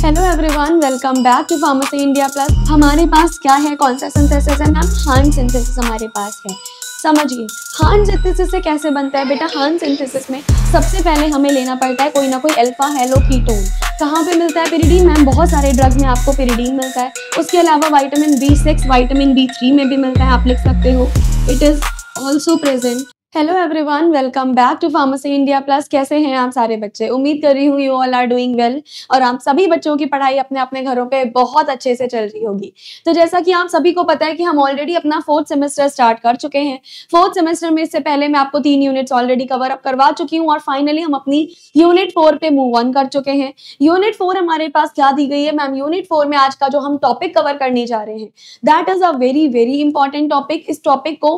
Hello everyone, welcome back to pharmacy India plus. हमारे पास क्या है, कौन सा सिंथेसिस है मैम? हान सिंथेसिस हमारे पास है। समझिए हान सिंथेसिस से कैसे बनता है बेटा। हान सिंथेसिस में सबसे पहले हमें लेना पड़ता है कोई ना कोई अल्फा हेलो कीटोन। कहाँ पे मिलता है पिरिडीन मैम? बहुत सारे ड्रग्स में आपको पिरिडीन मिलता है। उसके अलावा विटामिन B6, विटामिन B3 में भी मिलता है, आप लिख सकते हो। It is also present. Hello everyone, welcome back to pharmacy India plus. कैसे हैं आप सारे बच्चे? उम्मीद कर रही हूँ you all are doing well और आप सभी बच्चों की पढ़ाई अपने अपने घरों पे बहुत अच्छे से चल रही होगी। तो जैसा कि आप सभी को पता है कि हम ऑलरेडी अपना 4th सेमेस्टर स्टार्ट कर चुके हैं। 4th सेमेस्टर में इससे पहले मैं आपको 3 यूनिट्स ऑलरेडी कवर अप करवा चुकी हूँ और फाइनली हम अपनी यूनिट 4 पे मूव ऑन कर चुके हैं। यूनिट 4 हमारे पास क्या दी गई है मैम? यूनिट 4 में आज का जो हम टॉपिक कवर करने जा रहे हैं that is a very very important topic. इस टॉपिक को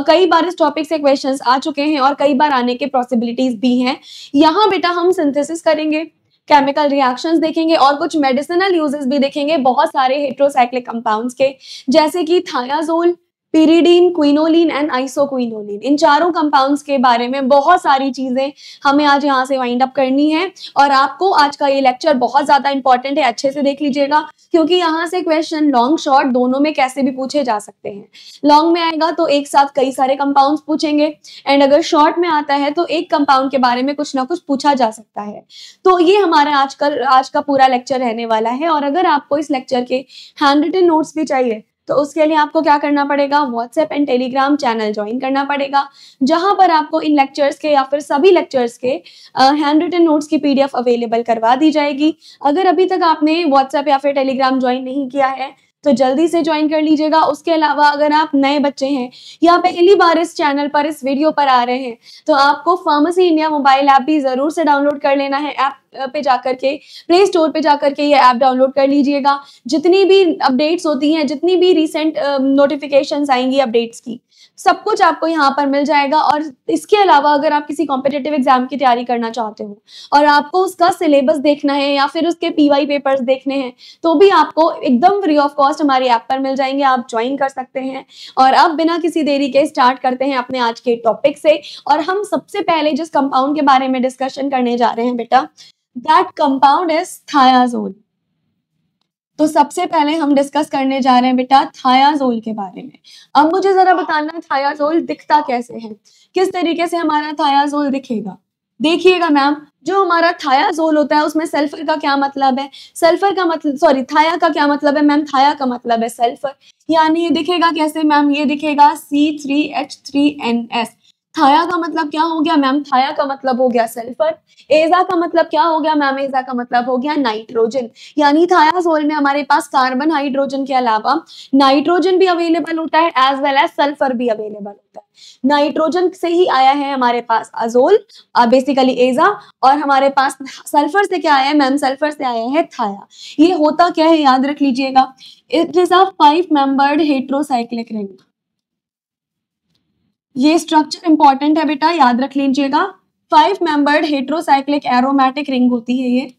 कई बार इस टॉपिक से क्वेश्चंस आ चुके हैं और कई बार आने के पॉसिबिलिटीज भी हैं। यहाँ बेटा हम सिंथेसिस करेंगे, केमिकल रिएक्शंस देखेंगे और कुछ मेडिसिनल यूजेस भी देखेंगे बहुत सारे हेट्रोसाइक्लिक कंपाउंड्स के, जैसे कि thiazole, pyridine, quinoline and isoquinoline. इन चारों कंपाउंड्स के बारे में बहुत सारी चीजें हमें आज यहाँ से वाइंड अप करनी है और आपको आज का ये लेक्चर बहुत ज्यादा इंपॉर्टेंट है, अच्छे से देख लीजिएगा क्योंकि यहाँ से क्वेश्चन लॉन्ग शॉर्ट दोनों में कैसे भी पूछे जा सकते हैं। लॉन्ग में आएगा तो एक साथ कई सारे कंपाउंड्स पूछेंगे एंड अगर शॉर्ट में आता है तो एक कंपाउंड के बारे में कुछ ना कुछ पूछा जा सकता है। तो ये हमारा आज का पूरा लेक्चर रहने वाला है और अगर आपको इस लेक्चर के हैंड रिटन नोट्स भी चाहिए तो उसके लिए आपको क्या करना पड़ेगा? WhatsApp and Telegram channel join करना पड़ेगा, जहां पर आपको इन लेक्चर्स के या फिर सभी लेक्चर्स के हैंड रिटन नोट्स की PDF अवेलेबल करवा दी जाएगी। अगर अभी तक आपने व्हाट्सएप या फिर टेलीग्राम ज्वाइन नहीं किया है तो जल्दी से ज्वाइन कर लीजिएगा। उसके अलावा अगर आप नए बच्चे हैं या पहली बार इस चैनल पर, इस वीडियो पर आ रहे हैं तो आपको फार्मेसी इंडिया मोबाइल ऐप भी जरूर से डाउनलोड कर लेना है। ऐप पे जाकर के, प्ले स्टोर पे जाकर के ये ऐप डाउनलोड कर लीजिएगा। जितनी भी अपडेट्स होती हैं, जितनी भी रिसेंट नोटिफिकेशंस आएंगी अपडेट्स की, सब कुछ आपको यहाँ पर मिल जाएगा। और इसके अलावा अगर आप किसी कॉम्पिटिटिव एग्जाम की तैयारी करना चाहते हो और आपको उसका सिलेबस देखना है या फिर उसके PY पेपर्स देखने हैं तो भी आपको एकदम फ्री ऑफ कॉस्ट हमारी ऐप पर मिल जाएंगे, आप ज्वाइन कर सकते हैं। और अब बिना किसी देरी के स्टार्ट करते हैं अपने आज के टॉपिक से। और हम सबसे पहले जिस कंपाउंड के बारे में डिस्कशन करने जा रहे हैं बेटा, दैट कंपाउंड इज थायाजोल। तो सबसे पहले हम डिस्कस करने जा रहे हैं बेटा थायाजोल के बारे में। अब मुझे जरा बताना थायाजोल दिखता कैसे है, किस तरीके से हमारा थायाजोल दिखेगा। देखिएगा मैम, जो हमारा थायाजोल होता है उसमें सल्फर का क्या मतलब है? सल्फर का मतलब थाया का क्या मतलब है मैम? थाया का मतलब है सल्फर। यानी ये दिखेगा कैसे मैम? ये दिखेगा C3H3NS। थाया का मतलब क्या हो गया मैम? थाया का मतलब हो गया सल्फर। एजा का मतलब क्या हो गया मैम? एजा का मतलब हो गया नाइट्रोजन। यानी थायाजोल में हमारे पास कार्बन, हाइड्रोजन के अलावा नाइट्रोजन भी अवेलेबल होता है एज वेल एज सल्फर भी अवेलेबल होता है। नाइट्रोजन से ही आया है हमारे पास अजोल, बेसिकली एजा, और हमारे पास सल्फर से क्या आया है मैम? सल्फर से आया है थाया। ये होता क्या है याद रख लीजिएगा, it is a 5 membered heterocyclic ring. ये स्ट्रक्चर इंपॉर्टेंट है बेटा, याद रख लीजिएगा। 5 मेंबर्ड हेट्रोसाइक्लिक एरोमेटिक रिंग होती है ये,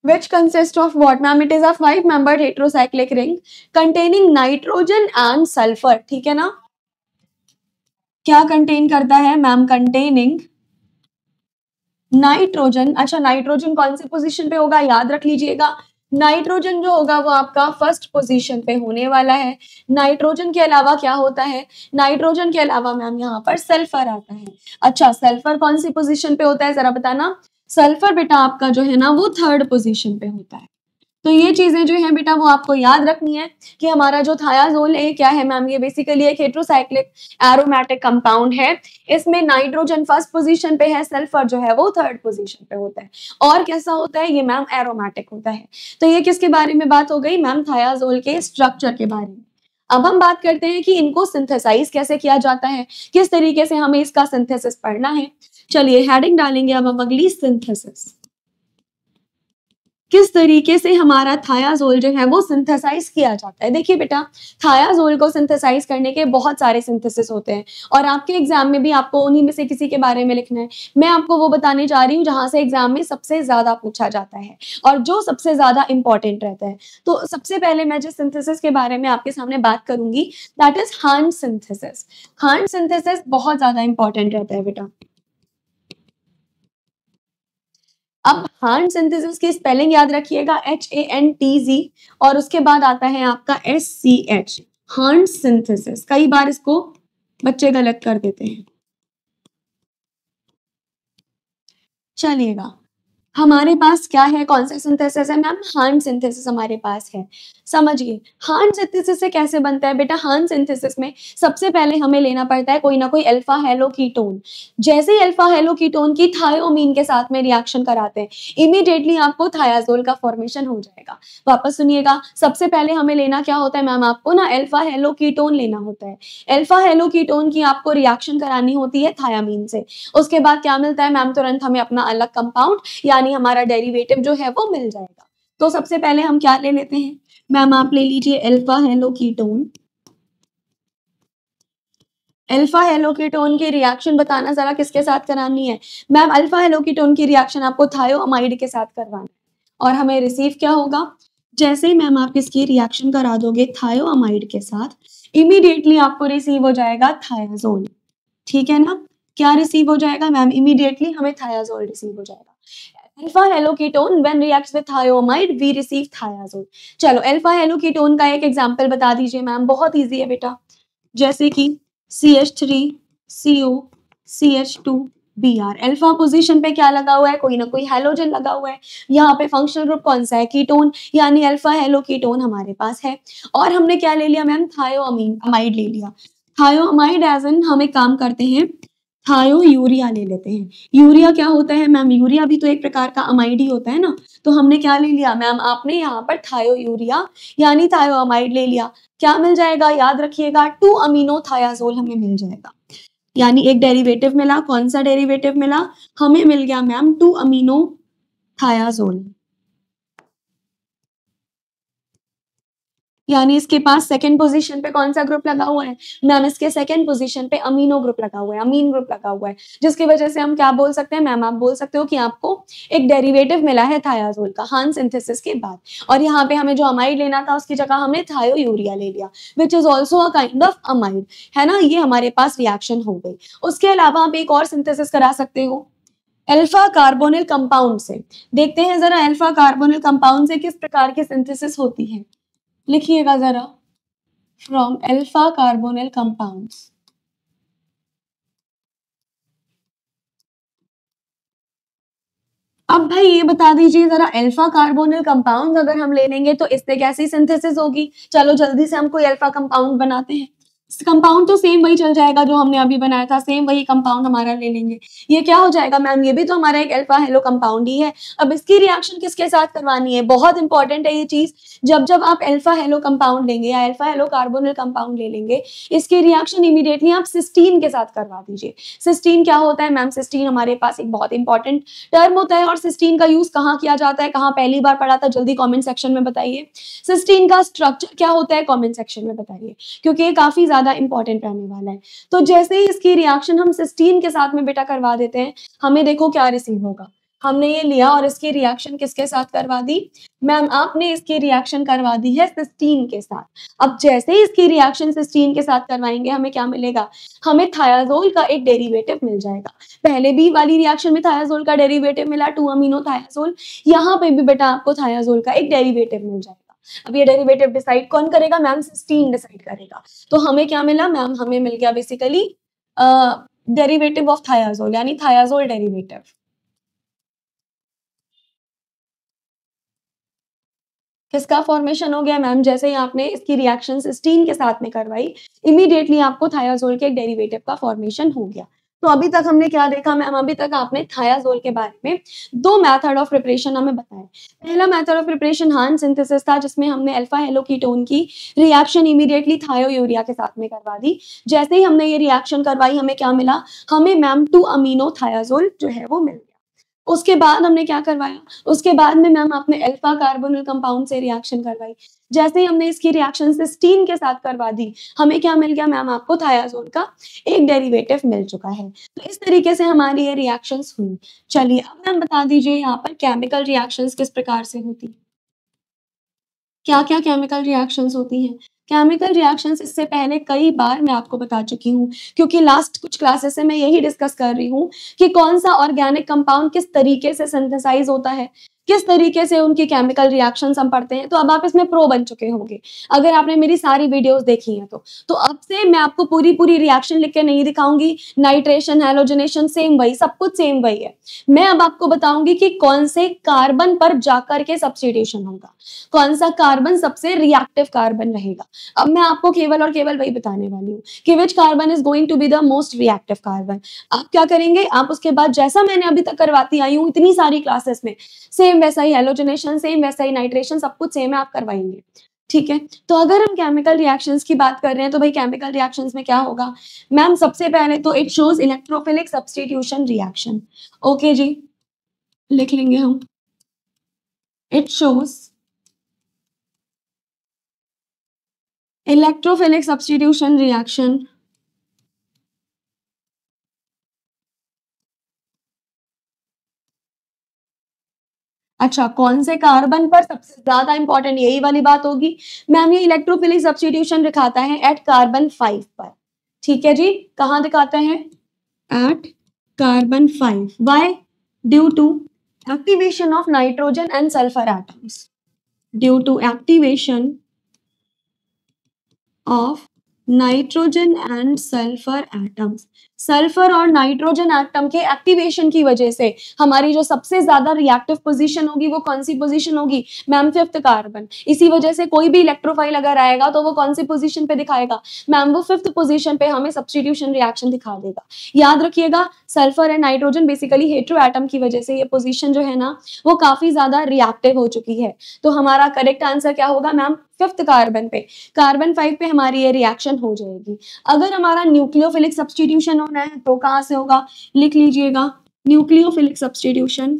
which consists of what ma'am? It is a 5 membered heterocyclic ring containing nitrogen and sulfur। ठीक है ना? क्या कंटेन करता है मैम? Containing nitrogen. अच्छा, नाइट्रोजन कौन सी पोजीशन पे होगा याद रख लीजिएगा। नाइट्रोजन जो होगा वो आपका फर्स्ट पोजीशन पे होने वाला है। नाइट्रोजन के अलावा क्या होता है? नाइट्रोजन के अलावा मैम यहाँ पर सल्फर आता है। अच्छा, सल्फर कौन सी पोजीशन पे होता है जरा बताना। सल्फर बेटा आपका जो है ना वो 3rd पोजीशन पे होता है। तो ये चीजें जो है बेटा वो आपको याद रखनी है कि हमारा जो थायाजोल है क्या है मैम? ये बेसिकली एक हेट्रोसाइक्लिक एरोमेटिक कंपाउंड है। इसमें नाइट्रोजन फर्स्ट पोजीशन पे है, सल्फर जो है वो 3rd पोजीशन पे होता है। और कैसा होता है ये मैम? एरोमेटिक होता है। तो ये किसके बारे में बात हो गई मैम? थायाजोल के स्ट्रक्चर के बारे में। अब हम बात करते हैं कि इनको सिंथेसाइज कैसे किया जाता है, किस तरीके से हमें इसका सिंथेसिस पढ़ना है। चलिए हेडिंग डालेंगे अब हम अगली, सिंथेसिस। किस तरीके से हमारा थायाजोल जो है वो सिंथेसाइज किया जाता है। देखिए बेटा, थायाजोल को सिंथेसाइज करने के बहुत सारे सिंथेसिस होते हैं और आपके एग्जाम में भी आपको उन्हीं में से किसी के बारे में लिखना है। मैं आपको वो बताने जा रही हूँ जहां से एग्जाम में सबसे ज्यादा पूछा जाता है और जो सबसे ज्यादा इंपॉर्टेंट रहता है। तो सबसे पहले मैं जिस सिंथेसिस के बारे में आपके सामने बात करूंगी दैट इज हान सिंथेसिस। हान सिंथेसिस बहुत ज्यादा इंपॉर्टेंट रहता है बेटा। अब हार्न सिंथेसिस की स्पेलिंग याद रखिएगा, HANTZ, और उसके बाद आता है आपका SCH, हार्न सिंथेसिस। कई बार इसको बच्चे गलत कर देते हैं। चलिएगा, हमारे पास क्या है, कौन सा सिंथेसिस है मैम? हार्न सिंथेसिस हमारे पास है। समझिए, हार्न सिंथेसिस से कैसे बनता है बेटा? हार्न सिंथेसिस में सबसे पहले हमें लेना पड़ता है कोई ना कोई अल्फा हेलो कीटोन। जैसे ही अल्फा हेलो कीटोन की थायोमीन के साथ में रिएक्शन कराते हैं, इमीडिएटली आपको थायाजोल का फॉर्मेशन हो जाएगा। वापस सुनिएगा, सबसे पहले हमें लेना क्या होता है मैम? आपको ना अल्फा हेलो कीटोन लेना होता है। अल्फा हेलो कीटोन की आपको रिएक्शन करानी होती है थायामीन से। उसके बाद क्या मिलता है मैम? तुरंत हमें अपना अलग कंपाउंड यानी हमारा डेरिवेटिव जो है वो मिल जाएगा। तो सबसे पहले हम क्या ले लेते हैं मैम? आप ले लीजिए alpha halo ketone. Alpha halo ketone की रिएक्शन बताना जरा किसके साथ करानी है मैम? अल्फा हेलो कीटोन की रिएक्शन आपको थायोअमाइड के साथ करवाना है। और हमें रिसीव क्या होगा? जैसे ही मैम आप इसकी रिएक्शन करा दोगे थायोअमाइड के साथ, इमीडिएटली आपको रिसीव हो जाएगा थायाजोल। ठीक है ना? क्या रिसीव हो जाएगा मैम? इमीडिएटली हमें थायाजोल रिसीव हो जाएगा। Alpha halo ketone when reacts with thioamide we receive thiazole. चलो, अल्फा हेलो कीटोन का एक एग्जांपल बता दीजिए मैम। बहुत इजी है बेटा, जैसे कि CH3CO CH2Br। अल्फा पोजीशन पे क्या लगा हुआ है? कोई ना कोई हैलोजन लगा हुआ है। यहाँ पे फंक्शनल ग्रुप कौन सा है? कीटोन, यानी अल्फा हेलो कीटोन हमारे पास है। और हमने क्या ले लिया मैम? थायोअमाइड ले लिया। थायोअमाइड एज एन हम एक काम करते हैं, थायो यूरिया ले लेते हैं। यूरिया क्या होता है मैम? यूरिया भी तो एक प्रकार का अमाइड ही होता है ना। तो हमने क्या ले लिया मैम? आपने यहाँ पर थायो यूरिया यानी थायोअमाइड ले लिया। क्या मिल जाएगा? याद रखिएगा, 2 अमीनो थायाजोल हमें मिल जाएगा। यानी एक डेरिवेटिव मिला। कौन सा डेरिवेटिव मिला? हमें मिल गया मैम 2 अमीनो थायाजोल। यानी इसके पास सेकंड पोजीशन पे कौन सा ग्रुप लगा हुआ है मैम? इसके सेकंड पोजीशन पे अमीनो ग्रुप लगा हुआ है, अमीन ग्रुप लगा हुआ है, जिसकी वजह से हम क्या बोल सकते हैं मैम? आप बोल सकते हो कि आपको एक डेरिवेटिव मिला है थायाजोल का हार्न सिंथेसिस के बाद। और यहाँ पे हमें जो अमाइड लेना था उसकी जगह हमने थायो यूरिया ले लिया, which is also a kind of amide, है ना। ये हमारे पास रिएक्शन हो गई। उसके अलावा आप एक और सिंथेसिस करा सकते हो अल्फा कार्बोनिल कंपाउंड से। देखते हैं जरा अल्फा कार्बोनिल कंपाउंड से किस प्रकार की सिंथेसिस होती है। लिखिएगा जरा, फ्रॉम अल्फा कार्बोनिल कंपाउंड्स। अब भाई ये बता दीजिए जरा, अल्फा कार्बोनिल कंपाउंड अगर हम ले लेंगे तो इससे कैसी सिंथेसिस होगी? चलो जल्दी से हम कोई अल्फा कंपाउंड बनाते हैं। कंपाउंड तो सेम वही चल जाएगा जो हमने अभी बनाया था, सेम वही कंपाउंड हमारा ले लेंगे। ये क्या हो जाएगा मैम? ये भी तो हमारा एक अल्फा हेलो कंपाउंड ही है। अब इसकी रिएक्शन किसके साथ करवानी है? बहुत इंपॉर्टेंट है ये चीज। जब जब आप अल्फा हेलो कंपाउंड लेंगे या अल्फा हेलो कार्बोनिल कंपाउंड ले लेंगे, इसकी रिएक्शन इमीडिएटली आप सिस्टीन के साथ करवा दीजिए। सिस्टीन क्या होता है मैम? सिस्टीन हमारे पास एक बहुत इंपॉर्टेंट टर्म होता है। और सिस्टीन का यूज कहाँ किया जाता है, कहाँ पहली बार पढ़ा था? जल्दी कॉमेंट सेक्शन में बताइए। सिस्टीन का स्ट्रक्चर क्या होता है? कॉमेंट सेक्शन में बताइए, क्योंकि ये काफी ज्यादा इंपॉर्टेंट रहने वाला है। तो जैसे ही इसकी रिएक्शन हम सिस्टीन के साथ में बेटा करवा देते हैं, हमें देखो क्या रिसीव होगा। हमने ये लिया और इसकी रिएक्शन किसके साथ करवा दी मैम? आपने इसकी रिएक्शन करवा दी है सिस्टीन के साथ। अब जैसे ही इसकी रिएक्शन सिस्टीन के साथ करवाएंगे, हमें क्या मिलेगा? हमें थायाजोल का एक डेरिवेटिव मिल जाएगा। पहले भी वाली रिएक्शन में थायाजोल का डेरिवेटिव मिला, 2 अमीनो थायाजोल। यहाँ पे भी बेटा आपको थायाजोल का एक डेरिवेटिव मिल जाएगा। अब ये डेरिवेटिव डिसाइड कौन करेगा मैम? सिस्टीन डिसाइड करेगा। तो हमें क्या मिला मैम? हमें मिल गया बेसिकली डेरिवेटिव ऑफ थायाजोल, यानी थायाजोल डेरिवेटिव। किसका फॉर्मेशन हो गया मैम? जैसे ही आपने इसकी रिएक्शन सिस्टीन के साथ में करवाई, इमीडिएटली आपको थायाजोल के डेरिवेटिव का फॉर्मेशन हो गया। तो अभी तक हमने क्या देखा मैम? अभी तक आपने थायाजोल के बारे में 2 मेथड ऑफ प्रिपरेशन हमें बताए। पहला method of preparation horn synthesis था, जिसमें हमने अल्फा हेलो कीटोन की रिएक्शन इमीडिएटली थायो यूरिया के साथ में करवा दी। जैसे ही हमने ये रिएक्शन करवाई, हमें क्या मिला? हमें मैम 2 अमीनो थायाजोल जो है वो मिल गया। उसके बाद हमने क्या करवाया? उसके बाद में मैम आपने अल्फा कार्बोनिल कंपाउंड से रिएक्शन करवाई। जैसे ही हमने इसकी रिएक्शन सिस्टीन के साथ करवा दी, हमें क्या मिल गया मैम? आपको थायाजोल का एक डेरिवेटिव मिल चुका है। तो इस तरीके से हमारी ये रिएक्शंस हुई। चलिए अब मैम बता दीजिए यहाँ पर केमिकल रिएक्शंस किस प्रकार से होती है? क्या क्या केमिकल रिएक्शंस होती हैं? केमिकल रिएक्शंस इससे पहले कई बार मैं आपको बता चुकी हूँ, क्योंकि लास्ट कुछ क्लासेस से मैं यही डिस्कस कर रही हूँ कि कौन सा ऑर्गेनिक कंपाउंड किस तरीके से सिंथेसाइज होता है, किस तरीके से उनकी केमिकल रिएक्शंस हम पढ़ते हैं। तो अब आप इसमें प्रो बन चुके होंगे अगर आपने मेरी सारी वीडियोस देखी हैं तो अब से मैं आपको पूरी पूरी रिएक्शन लिख के नहीं दिखाऊंगी। नाइट्रेशन, हैलोजनेशन सेम वही, सब कुछ सेम वही है। मैं अब आपको बताऊंगी कि कौन से कार्बन पर जाकर के सब्स्टिट्यूशन होगा, कौन सा कार्बन सबसे रिएक्टिव कार्बन रहेगा। अब मैं आपको केवल और केवल वही बताने वाली हूँ कि which carbon is going to be the most reactive carbon. आप क्या करेंगे, आप उसके बाद जैसा मैंने अभी तक करवाती आई हूँ इतनी सारी क्लासेस में, सेम वैसा ही हैलोजनेशन, सेम वैसा ही नाइट्रेशन, सब कुछ सेम है, आप करवाएंगे। ठीक है, तो अगर हम केमिकल रिएक्शंस की बात कर रहे हैं तो भाई केमिकल रिएक्शंस में क्या होगा मैम, सबसे पहले तो it shows electrophilic substitution reaction. Okay जी, लिख लेंगे हम, it shows electrophilic substitution reaction. अच्छा, कौन से कार्बन पर सबसे ज्यादा इंपॉर्टेंट यही वाली बात होगी मैम, ये इलेक्ट्रोफिलिक सब्स्टिट्यूशन दिखाता है एट कार्बन 5 पर। ठीक है जी, कहाँ दिखाता है, at carbon 5। Why, due to activation of nitrogen and sulphur atoms, due to activation of nitrogen and sulphur atoms. Sulphur और नाइट्रोजन एटम के एक्टिवेशन की वजह से हमारी जो सबसे ज्यादा रिएक्टिव पोजीशन होगी वो कौन सी पोजीशन होगी मैम, 5th कार्बन। इसी वजह से कोई भी इलेक्ट्रोफाइल अगर आएगा तो वो कौन सी पोजीशन पे दिखाएगा मैम, वो 5th पोजीशन पे हमें सब्स्टिट्यूशन रिएक्शन दिखा देगा। याद रखिएगा, sulphur and nitrogen basically hetero atom की वजह से ये पोजीशन जो है ना वो काफी ज्यादा रिएक्टिव हो चुकी है। तो हमारा करेक्ट आंसर क्या होगा मैम, 5th कार्बन पे, कार्बन 5 पे हमारी ये रिएक्शन हो जाएगी। अगर हमारा न्यूक्लियोफिलिक सब्स्टिट्यूशन होना है तो कहां से होगा, लिख लीजिएगा, न्यूक्लियोफिलिक सब्स्टिट्यूशन।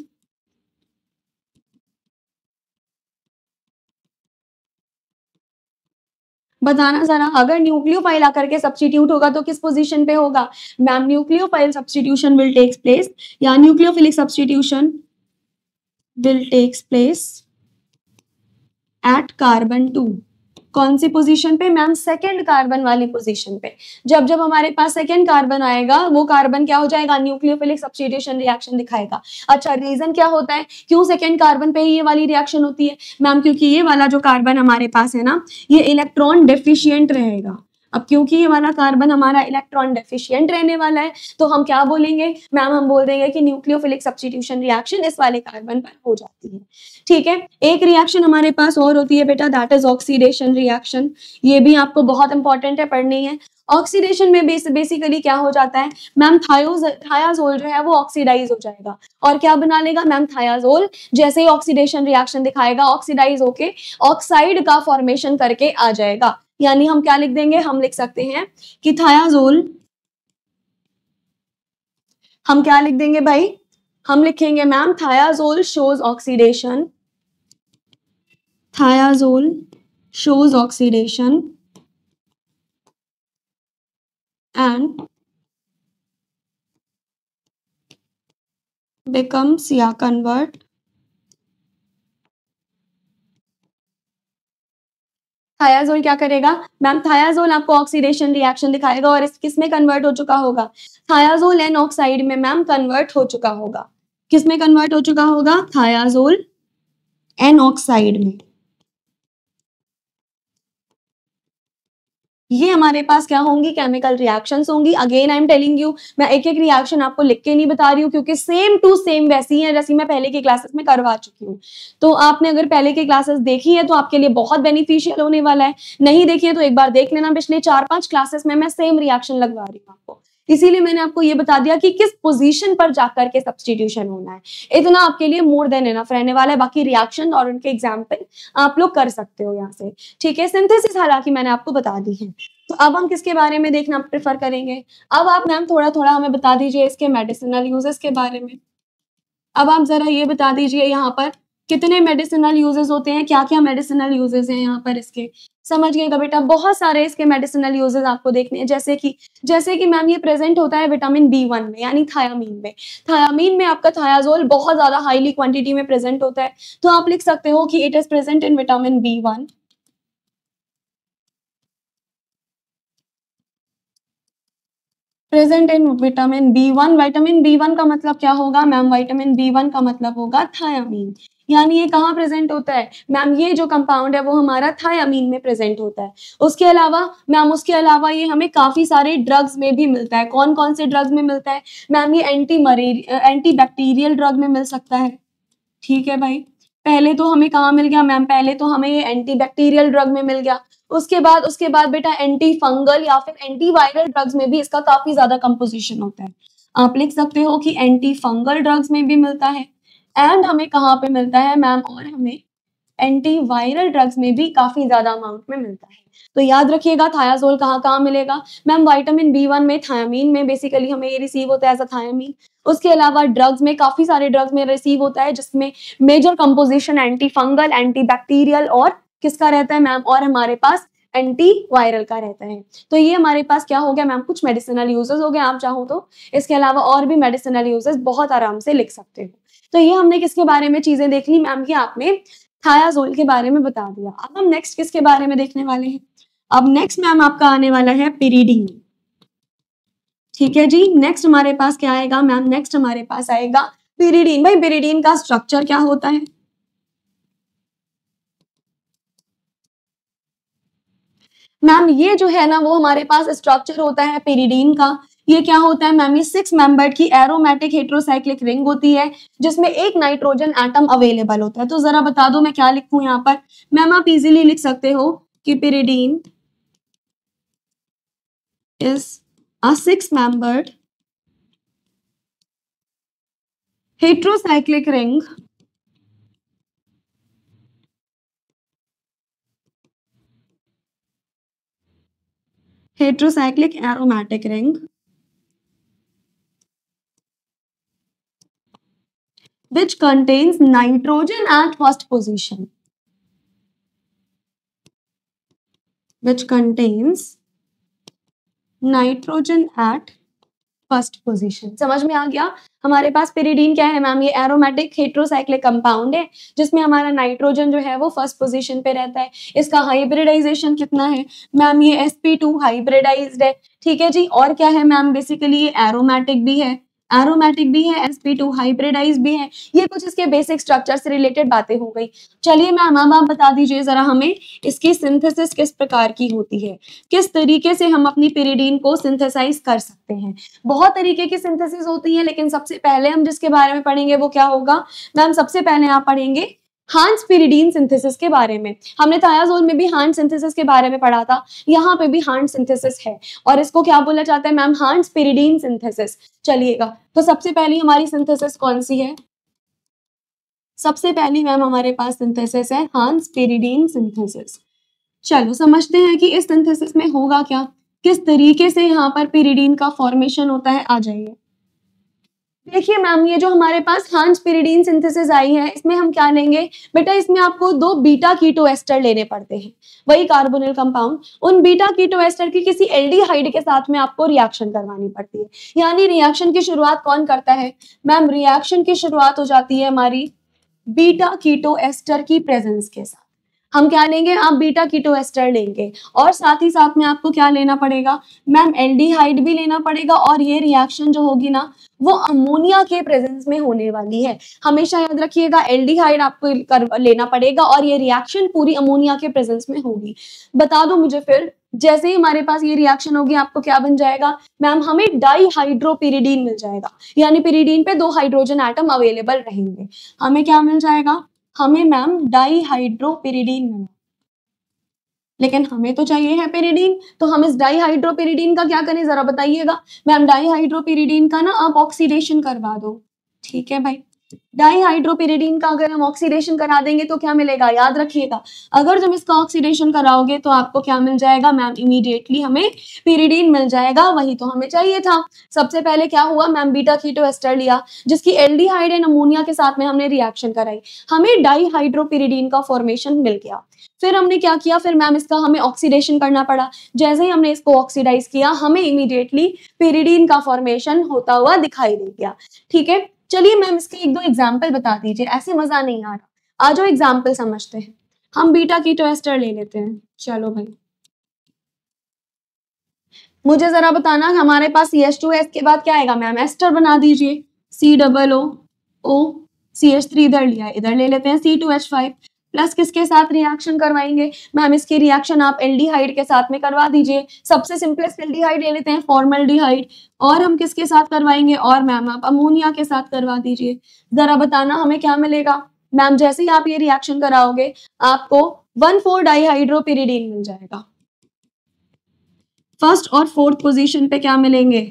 बताना जरा, अगर न्यूक्लियोफाइल आकर के सब्स्टिट्यूट होगा तो किस पोजीशन पे होगा ma'am, nucleophile substitution will takes place, या nucleophilic substitution will takes place at carbon 2। कौन सी पोजीशन पे मैम, 2nd कार्बन वाली पोजीशन पे। जब जब हमारे पास 2nd कार्बन आएगा वो कार्बन क्या हो जाएगा, न्यूक्लियोफिलिक सब्स्टिट्यूशन रिएक्शन दिखाएगा। अच्छा, रीजन क्या होता है, क्यों 2nd कार्बन पे ही ये वाली रिएक्शन होती है मैम, क्योंकि ये वाला जो कार्बन हमारे पास है ना ये इलेक्ट्रॉन डेफिशिएंट रहेगा। अब क्योंकि ये वाला कार्बन हमारा इलेक्ट्रॉन डेफिशिएंट रहने वाला है तो हम क्या बोलेंगे मैम, हम बोल देंगे कि न्यूक्लियोफिलिक सब्स्टिट्यूशन रिएक्शन इस वाले कार्बन पर हो जाती है। ठीक है, एक रिएक्शन हमारे पास और होती है बेटा, दैट इज ऑक्सीडेशन रिएक्शन। ये भी आपको बहुत इंपॉर्टेंट है, पढ़नी है। ऑक्सीडेशन में बेसिकली क्या हो जाता है मैम, थायाजोल जो है वो ऑक्सीडाइज हो जाएगा और क्या बना लेगा मैम, थायाजोल। जैसे ही ऑक्सीडेशन रिएक्शन दिखाएगा ऑक्सीडाइज होके ऑक्साइड का फॉर्मेशन करके आ जाएगा। यानी हम क्या लिख देंगे, हम लिख सकते हैं कि थायाजोल, हम क्या लिख देंगे भाई, हम लिखेंगे ma'am थायाजोल shows oxidation, थायाजोल shows oxidation and becomes या convert थायाजोल क्या करेगा मैम, थायाजोल आपको ऑक्सीडेशन रिएक्शन दिखाएगा और इस किस में कन्वर्ट हो चुका होगा, थायाजोल एन ऑक्साइड में मैम कन्वर्ट हो चुका होगा। किस में कन्वर्ट हो चुका होगा, थायाजोल एन ऑक्साइड में। ये हमारे पास क्या होंगी, केमिकल रिएक्शंस होंगी। Again I am telling you, मैं एक एक रिएक्शन आपको लिख के नहीं बता रही हूँ क्योंकि सेम टू सेम वैसी है जैसी मैं पहले की क्लासेस में करवा चुकी हूँ। तो आपने अगर पहले की क्लासेस देखी है तो आपके लिए बहुत बेनिफिशियल होने वाला है, नहीं देखी है तो एक बार देख लेना। पिछले 4-5 क्लासेस में मैं सेम रिएक्शन लगवा रही हूँ आपको, इसीलिए मैंने आपको ये बता दिया कि किस पोजीशन पर जाकर के सब्स्टिट्यूशन होना है। इतना आपके लिए मोर देन इनफ रहने वाला है। बाकी रिएक्शन और उनके एग्जाम्पल आप लोग कर सकते हो यहाँ से। ठीक है, सिंथेसिस हालांकि मैंने आपको बता दी है। तो अब हम किसके बारे में देखना प्रेफर करेंगे, अब आप मैम थोड़ा थोड़ा हमें बता दीजिए इसके मेडिसिनल यूजेस के बारे में। अब आप जरा ये बता दीजिए यहाँ पर कितने मेडिसिनल यूजेस होते हैं, क्या क्या मेडिसिनल यूजेस हैं यहाँ पर इसके, समझिएगा बेटा। बहुत सारे इसके मेडिसिनल यूजेस आपको देखने हैं, जैसे कि मैम ये प्रेजेंट होता है विटामिन B1 में यानी थायामीन में। थायामीन में आपका थायाजोल बहुत ज्यादा हाईली क्वांटिटी में प्रेजेंट होता है, तो आप लिख सकते हो कि it is present in vitamin B1। Present in vitamin B1। Vitamin B1 का मतलब क्या होगा मैम? विटामिन B1 का मतलब होगा थायामीन। यानी ये कहाँ प्रेजेंट होता है मैम? ये जो कंपाउंड है वो हमारा थायामीन में प्रेजेंट होता है। उसके अलावा मैम, उसके अलावा ये हमें काफी सारे ड्रग्स में भी मिलता है। कौन कौन से ड्रग्स में मिलता है मैम? ये एंटी बैक्टीरियल ड्रग में मिल सकता है। ठीक है भाई, पहले तो हमें कहाँ मिल गया मैम? पहले तो हमें ये एंटी बैक्टीरियल ड्रग में मिल गया। उसके बाद बेटा एंटी फंगल या फिर एंटी वायरल ड्रग्स में भी इसका काफी ज्यादा कंपोजिशन होता है। आप लिख सकते हो कि एंटी फंगल ड्रग्स में भी मिलता है। एंड हमें कहाँ पे मिलता है मैम? और हमें एंटी वायरल ड्रग्स में भी काफी ज्यादा अमाउंट में मिलता है। तो याद रखिएगा थायाजोल कहाँ कहाँ मिलेगा मैम? विटामिन B1 में, थायामीन में, बेसिकली हमें ये रिसीव होता है एज अ थायामीन। उसके अलावा ड्रग्स में, काफी सारे ड्रग्स में रिसीव होता है जिसमें major composition antifungal, antibacterial और किसका रहता है मैम? और हमारे पास एंटी वायरल का रहता है। तो ये हमारे पास क्या हो गया मैम? कुछ मेडिसिनल यूजेस हो गए। आप चाहो तो इसके अलावा और भी मेडिसिनल यूजेस बहुत आराम से लिख सकते हो। तो ये हमने किसके बारे में चीजें देख ली मैम? कि आपने थायाजोल के बारे में बता दिया। अब हम नेक्स्ट किसके बारे में देखने वाले हैं? अब नेक्स्ट मैम आपका आने वाला है पिरिडीन। ठीक है जी, नेक्स्ट हमारे पास क्या आएगा मैम? नेक्स्ट हमारे पास आएगा पिरिडीन। भाई पिरिडीन का स्ट्रक्चर क्या होता है मैम? ये जो है ना वो हमारे पास स्ट्रक्चर होता है पिरिडीन का। ये क्या होता है मैम? ये 6 मेंबर्ड की एरोमेटिक हेट्रोसाइक्लिक रिंग होती है जिसमें एक नाइट्रोजन एटम अवेलेबल होता है। तो जरा बता दो मैं क्या लिखूं यहाँ पर मैम? आप इजीली लिख सकते हो कि pyridine is a 6-membered heterocyclic ring aromatic ring which contains nitrogen at first position, which contains nitrogen at first position. समझ में आ गया? हमारे पास पिरिडीन क्या है मैम? ये एरोमेटिक हेट्रोसाइक्लिक कंपाउंड है जिसमें हमारा नाइट्रोजन जो है वो फर्स्ट पोजीशन पे रहता है। इसका हाइब्रिडाइजेशन कितना है मैम? ये sp2 हाइब्रिडाइज्ड है। ठीक है जी, और क्या है मैम? बेसिकली ये एरोमेटिक भी है, sp2 हाइब्रिडाइज भी है। ये कुछ इसके बेसिक स्ट्रक्चर से रिलेटेड बातें हो गई। चलिए मैम अब आप बता दीजिए जरा हमें इसकी सिंथेसिस किस प्रकार की होती है, किस तरीके से हम अपनी पिरिडीन को सिंथेसाइज कर सकते हैं। बहुत तरीके की सिंथेसिस होती है लेकिन सबसे पहले हम जिसके बारे में पढ़ेंगे वो क्या होगा मैम? सबसे पहले आप पढ़ेंगे हांस पिरिडीन सिंथेसिस के बारे में। हमने थायाजोल में भी हांस सिंथेसिस के बारे में पढ़ा था, यहाँ पे भी हांस सिंथेसिस है और इसको क्या बोला जाता है मैम? हांस पिरिडीन सिंथेसिस। चलिएगा, तो सबसे पहली हमारी सिंथेसिस कौन सी है? सबसे पहली मैम हमारे पास सिंथेसिस है हांस पिरिडीन सिंथेसिस। चलो समझते हैं कि इस सिंथेसिस में होगा क्या, किस तरीके से यहाँ पर पिरिडीन का फॉर्मेशन होता है। आ जाइए, देखिए मैम ये जो हमारे पास हांस पिरिडीन सिंथेसिस आई है इसमें हम क्या लेंगे बेटा? इसमें आपको 2 बीटा कीटो एस्टर लेने पड़ते हैं, वही कार्बोनिल कंपाउंड। उन बीटा कीटो एस्टर की किसी एल्डिहाइड के साथ में आपको रिएक्शन करवानी पड़ती है। यानी रिएक्शन की शुरुआत कौन करता है मैम? रिएक्शन की शुरुआत हो जाती है हमारी बीटा कीटो एस्टर की प्रेजेंस के साथ। हम क्या लेंगे? आप बीटा कीटो एस्टर लेंगे और साथ ही साथ में आपको क्या लेना पड़ेगा मैम? एल्डिहाइड भी लेना पड़ेगा। और ये रिएक्शन जो होगी ना वो अमोनिया के प्रेजेंस में होने वाली है। हमेशा याद रखिएगा एल्डिहाइड आपको लेना पड़ेगा और ये रिएक्शन पूरी अमोनिया के प्रेजेंस में होगी। बता दो मुझे फिर, जैसे ही हमारे पास ये रिएक्शन होगी आपको क्या बन जाएगा मैम? हमें डाईहाइड्रोपिरिडीन मिल जाएगा। यानी पिरिडीन पे 2 हाइड्रोजन एटम अवेलेबल रहेंगे। हमें क्या मिल जाएगा? हमें मैम डाईहाइड्रोपिरिडीन मिला। लेकिन हमें तो चाहिए है पिरिडीन, तो हम इस डाईहाइड्रोपिरिडीन का क्या करें जरा बताइएगा मैम? डाईहाइड्रोपिरिडीन का ना आप ऑक्सीडेशन करवा दो। ठीक है भाई, डाईहाइड्रोपिरिडीन का अगर हम ऑक्सीडेशन करा देंगे तो क्या मिलेगा? याद रखिएगा, अगर तुम इसका ऑक्सीडेशन कराओगे तो आपको क्या मिल जाएगा मैम? इमीडिएटली हमें पिरिडीन मिल जाएगा। वही तो हमें चाहिए था। सबसे पहले क्या हुआ मैम? बीटा कीटो एस्टर लिया जिसकी एल्डिहाइड एंड अमोनिया के साथ में हमने रिएक्शन कराई, हमें डाईहाइड्रोपिरिडीन का फॉर्मेशन मिल गया। फिर हमने क्या किया? फिर मैम इसका हमें ऑक्सीडेशन करना पड़ा। जैसे ही हमने इसको ऑक्सीडाइज किया हमें इमीडिएटली पिरिडीन का फॉर्मेशन होता हुआ दिखाई दे गया। ठीक है, चलिए मैम इसके 1-2 एग्जाम्पल बता दीजिए, ऐसे मजा नहीं आ रहा। आ जाओ एग्जाम्पल समझते हैं। हम बीटा कीटो एस्टर ले लेते हैं। चलो भाई, मुझे जरा बताना, हमारे पास CH2 के बाद क्या आएगा मैम, एस्टर बना दीजिए, COO, CH3 इधर लिया, इधर ले लेते हैं C2H5 प्लस किसके साथ रिएक्शन करवाएंगे मैम, इसकी रिएक्शन आप एल्डिहाइड के साथ में करवा दीजिए। सबसे सिंपलेस्ट एल्डिहाइड ले लेते हैं, फॉर्मल्डिहाइड, और हम किसके साथ करवाएंगे, और मैम आप अमोनिया के साथ करवा दीजिए। जरा बताना हमें क्या मिलेगा मैम, जैसे ही आप ये रिएक्शन कराओगे आपको 1,4-डाइहाइड्रोपिरिडीन मिल जाएगा। फर्स्ट और फोर्थ पोजीशन पे क्या मिलेंगे,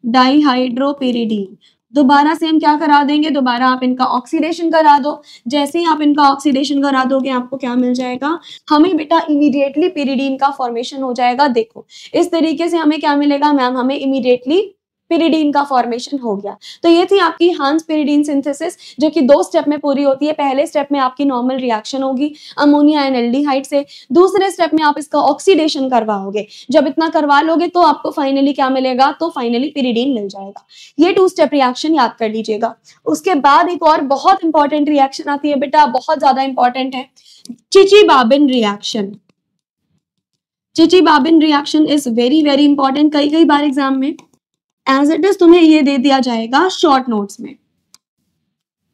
डाइहाइड्रोपिरिडीन। दोबारा से हम क्या करा देंगे, दोबारा आप इनका ऑक्सीडेशन करा दो। जैसे ही आप इनका ऑक्सीडेशन करा दोगे आपको क्या मिल जाएगा, हमें बेटा इमीडिएटली पिरिडीन का फॉर्मेशन हो जाएगा। देखो इस तरीके से हमें क्या मिलेगा मैम, हमें इमीडिएटली पिरिडीन का फॉर्मेशन हो गया। तो ये थी आपकी हांस पिरिडीन सिंथेसिस, जो कि 2 स्टेप में पूरी होती है। पहले स्टेप में आपकी नॉर्मल रिएक्शन होगी अमोनिया एंड एल्डिहाइड से, दूसरे स्टेप में आप इसका ऑक्सीडेशन करवाओगे। जब इतना करवा लोगे तो आपको फाइनली क्या मिलेगा, तो फाइनली पिरिडीन मिल जाएगा। ये 2 स्टेप रिएक्शन याद कर लीजिएगा। उसके बाद एक और बहुत इंपॉर्टेंट रिएक्शन आती है बेटा, बहुत ज्यादा इंपॉर्टेंट है, Chichibabin reaction. Chichibabin reaction is very very important. कई बार एग्जाम में एज इट इज तुम्हें ये दे दिया जाएगा शॉर्ट नोट्स में।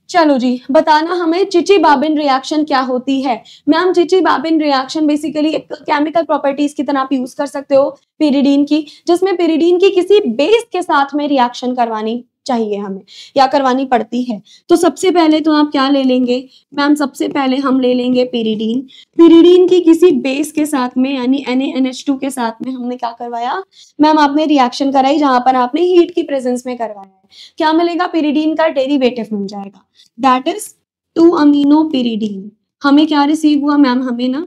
चलो जी, बताना हमें चिची-बाबिन रिएक्शन क्या होती है मैम। चिची-बाबिन रिएक्शन बेसिकली एक केमिकल प्रॉपर्टीज की तरह आप यूज कर सकते हो पिरिडीन की, जिसमें पिरिडीन की किसी बेस के साथ में रिएक्शन करवानी चाहिए हमें या करवानी पड़ती है। तो सबसे पहले तो आप क्या ले लेंगे मैम, सबसे पहले हम ले लेंगे पिरिडीन। पिरिडीन की किसी बेस के साथ में यानी NaNH2 के साथ में हमने क्या करवाया मैम, आपने रिएक्शन कराई जहां पर आपने हीट की प्रेजेंस में करवाया है। क्या मिलेगा, पिरिडीन का डेरिवेटिव मिल जाएगा, दैट इज 2-अमीनोपिरिडीन। हमें क्या रिसीव हुआ मैम, हमें ना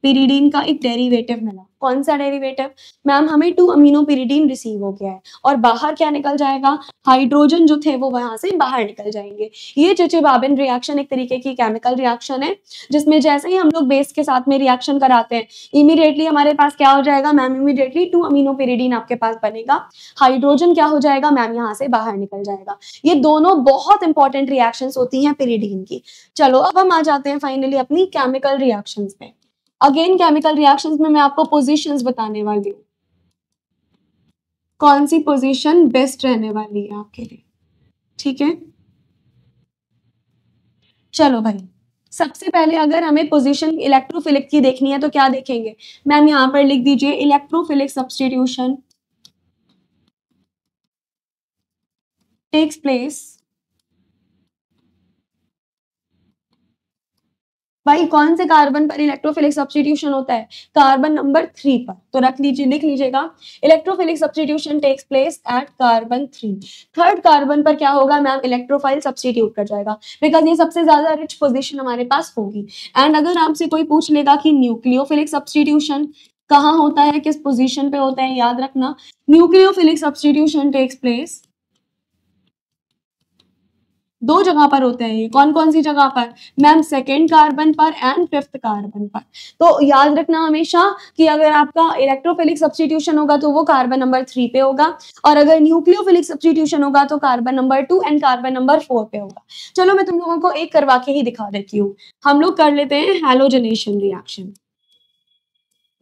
पिरिडीन का एक डेरिवेटिव मिला। कौन सा डेरिवेटिव मैम, हमें 2-अमीनोपिरिडीन रिसीव हो गया है, और बाहर क्या निकल जाएगा, हाइड्रोजन जो थे वो वहां से बाहर निकल जाएंगे। ये चिची-बाबिन रिएक्शन एक तरीके की केमिकल रिएक्शन है, जिसमें जैसे ही हम लोग बेस के साथ में रिएक्शन कराते हैं इमीडिएटली हमारे पास क्या हो जाएगा मैम, इमीडिएटली 2-अमीनोपिरिडीन आपके पास बनेगा, हाइड्रोजन क्या हो जाएगा मैम, यहाँ से बाहर निकल जाएगा। ये दोनों बहुत इंपॉर्टेंट रिएक्शंस होती हैं पिरिडीन की। चलो अब हम आ जाते हैं फाइनली अपनी केमिकल रिएक्शंस पे। अगेन केमिकल रिएक्शंस में मैं आपको पोजीशंस बताने वाली हूँ, कौन सी पोजीशन बेस्ट रहने वाली है आपके लिए, ठीक है। चलो भाई, सबसे पहले अगर हमें पोजीशन इलेक्ट्रोफिलिक की देखनी है तो क्या देखेंगे मैम, यहां पर लिख दीजिए इलेक्ट्रोफिलिक सब्स्टिट्यूशन टेक्स प्लेस। भाई कौन से कार्बन पर इलेक्ट्रोफिलिक सब्स्टिट्यूशन होता है, कार्बन नंबर 3 पर। तो रख लीजिए, लिख लीजिएगा, electrophilic substitution takes place at carbon 3। Third carbon पर क्या होगा मैम, इलेक्ट्रोफाइल सब्स्टिट्यूट कर जाएगा, बिकॉज ये सबसे ज्यादा रिच पोजीशन हमारे पास होगी। एंड अगर आपसे कोई पूछ लेगा कि न्यूक्लियोफिलिक सब्स्टिट्यूशन कहाँ होता है, किस पोजीशन पे होता है, याद रखना न्यूक्लियोफिलिक सब्स्टिट्यूशन टेक्स प्लेस 2 जगह पर होते हैं। ये कौन कौन सी जगह पर मैम, सेकेंड कार्बन पर एंड 5th कार्बन पर। तो याद रखना हमेशा कि अगर आपका इलेक्ट्रोफिलिक सब्स्टिट्यूशन होगा तो वो कार्बन नंबर 3 पे होगा, और अगर न्यूक्लियोफिलिक सब्स्टिट्यूशन होगा तो carbon number 2 and carbon number 4 पे होगा। चलो मैं तुम लोगों को एक करवा के ही दिखा देती हूँ। हम लोग कर लेते हैं हैलोजनेशन रिएक्शन।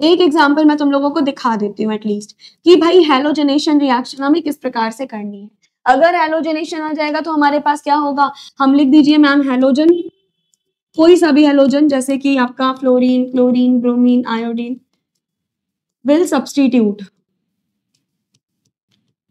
एक एग्जाम्पल मैं तुम लोगों को दिखा देती हूँ एटलीस्ट, कि भाई हैलोजनेशन रिएक्शन हमें किस प्रकार से करनी है। अगर हैलोजनेशन आ जाएगा तो हमारे पास क्या होगा, हम लिख दीजिए मैम हैलोजन, कोई सा भी हैलोजन, जैसे कि आपका fluorine, chlorine, bromine, iodine will substitute.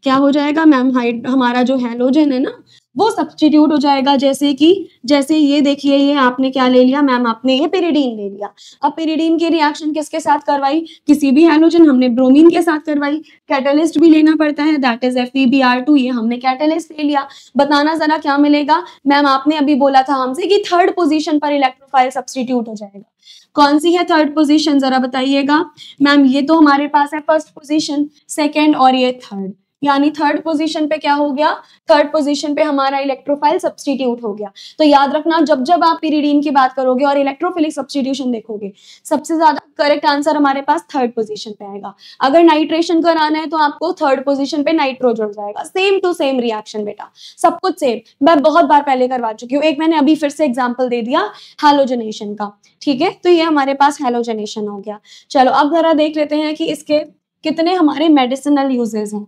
क्या हो जाएगा मैम, हमारा जो हैलोजन है ना वो सब्स्टिट्यूट हो जाएगा। जैसे ये देखिए, ये आपने क्या ले लिया मैम, आपने ये पिरिडीन ले लिया। अब पिरिडीन की रिएक्शन किसके साथ करवाई, किसी भी हैलोजन, हमने ब्रोमीन के साथ करवाई। कैटलिस्ट भी लेना पड़ता है, दैट इज FeBr2, ये हमने कैटलिस्ट ले लिया। बताना जरा क्या मिलेगा मैम, आपने अभी बोला था हमसे कि थर्ड पोजीशन पर इलेक्ट्रोफाइल सब्स्टिट्यूट हो जाएगा। कौन सी है थर्ड पोजीशन, जरा बताइएगा मैम। ये तो हमारे पास है फर्स्ट पोजीशन, सेकेंड और ये थर्ड, यानी थर्ड पोजीशन पे क्या हो गया, थर्ड पोजीशन पे हमारा इलेक्ट्रोफाइल सब्स्टिट्यूट हो गया। तो याद रखना, जब जब आप पिरिडीन की बात करोगे और इलेक्ट्रोफिलिक सब्स्टिट्यूशन देखोगे, सबसे ज्यादा करेक्ट आंसर हमारे पास थर्ड पोजीशन पे आएगा। अगर नाइट्रेशन कराना है तो आपको थर्ड पोजीशन पे नाइट्रो जुड़ जाएगा। सेम टू सेम रिएक्शन बेटा, सब कुछ सेम। मैं बहुत बार पहले करवा चुकी हूँ, एक मैंने अभी फिर से एग्जाम्पल दे दिया हैलोजनेशन का, ठीक है। तो ये हमारे पास हैलोजनेशन हो गया। चलो अब जरा देख लेते हैं कि इसके कितने हमारे मेडिसिनल यूजेस हैं,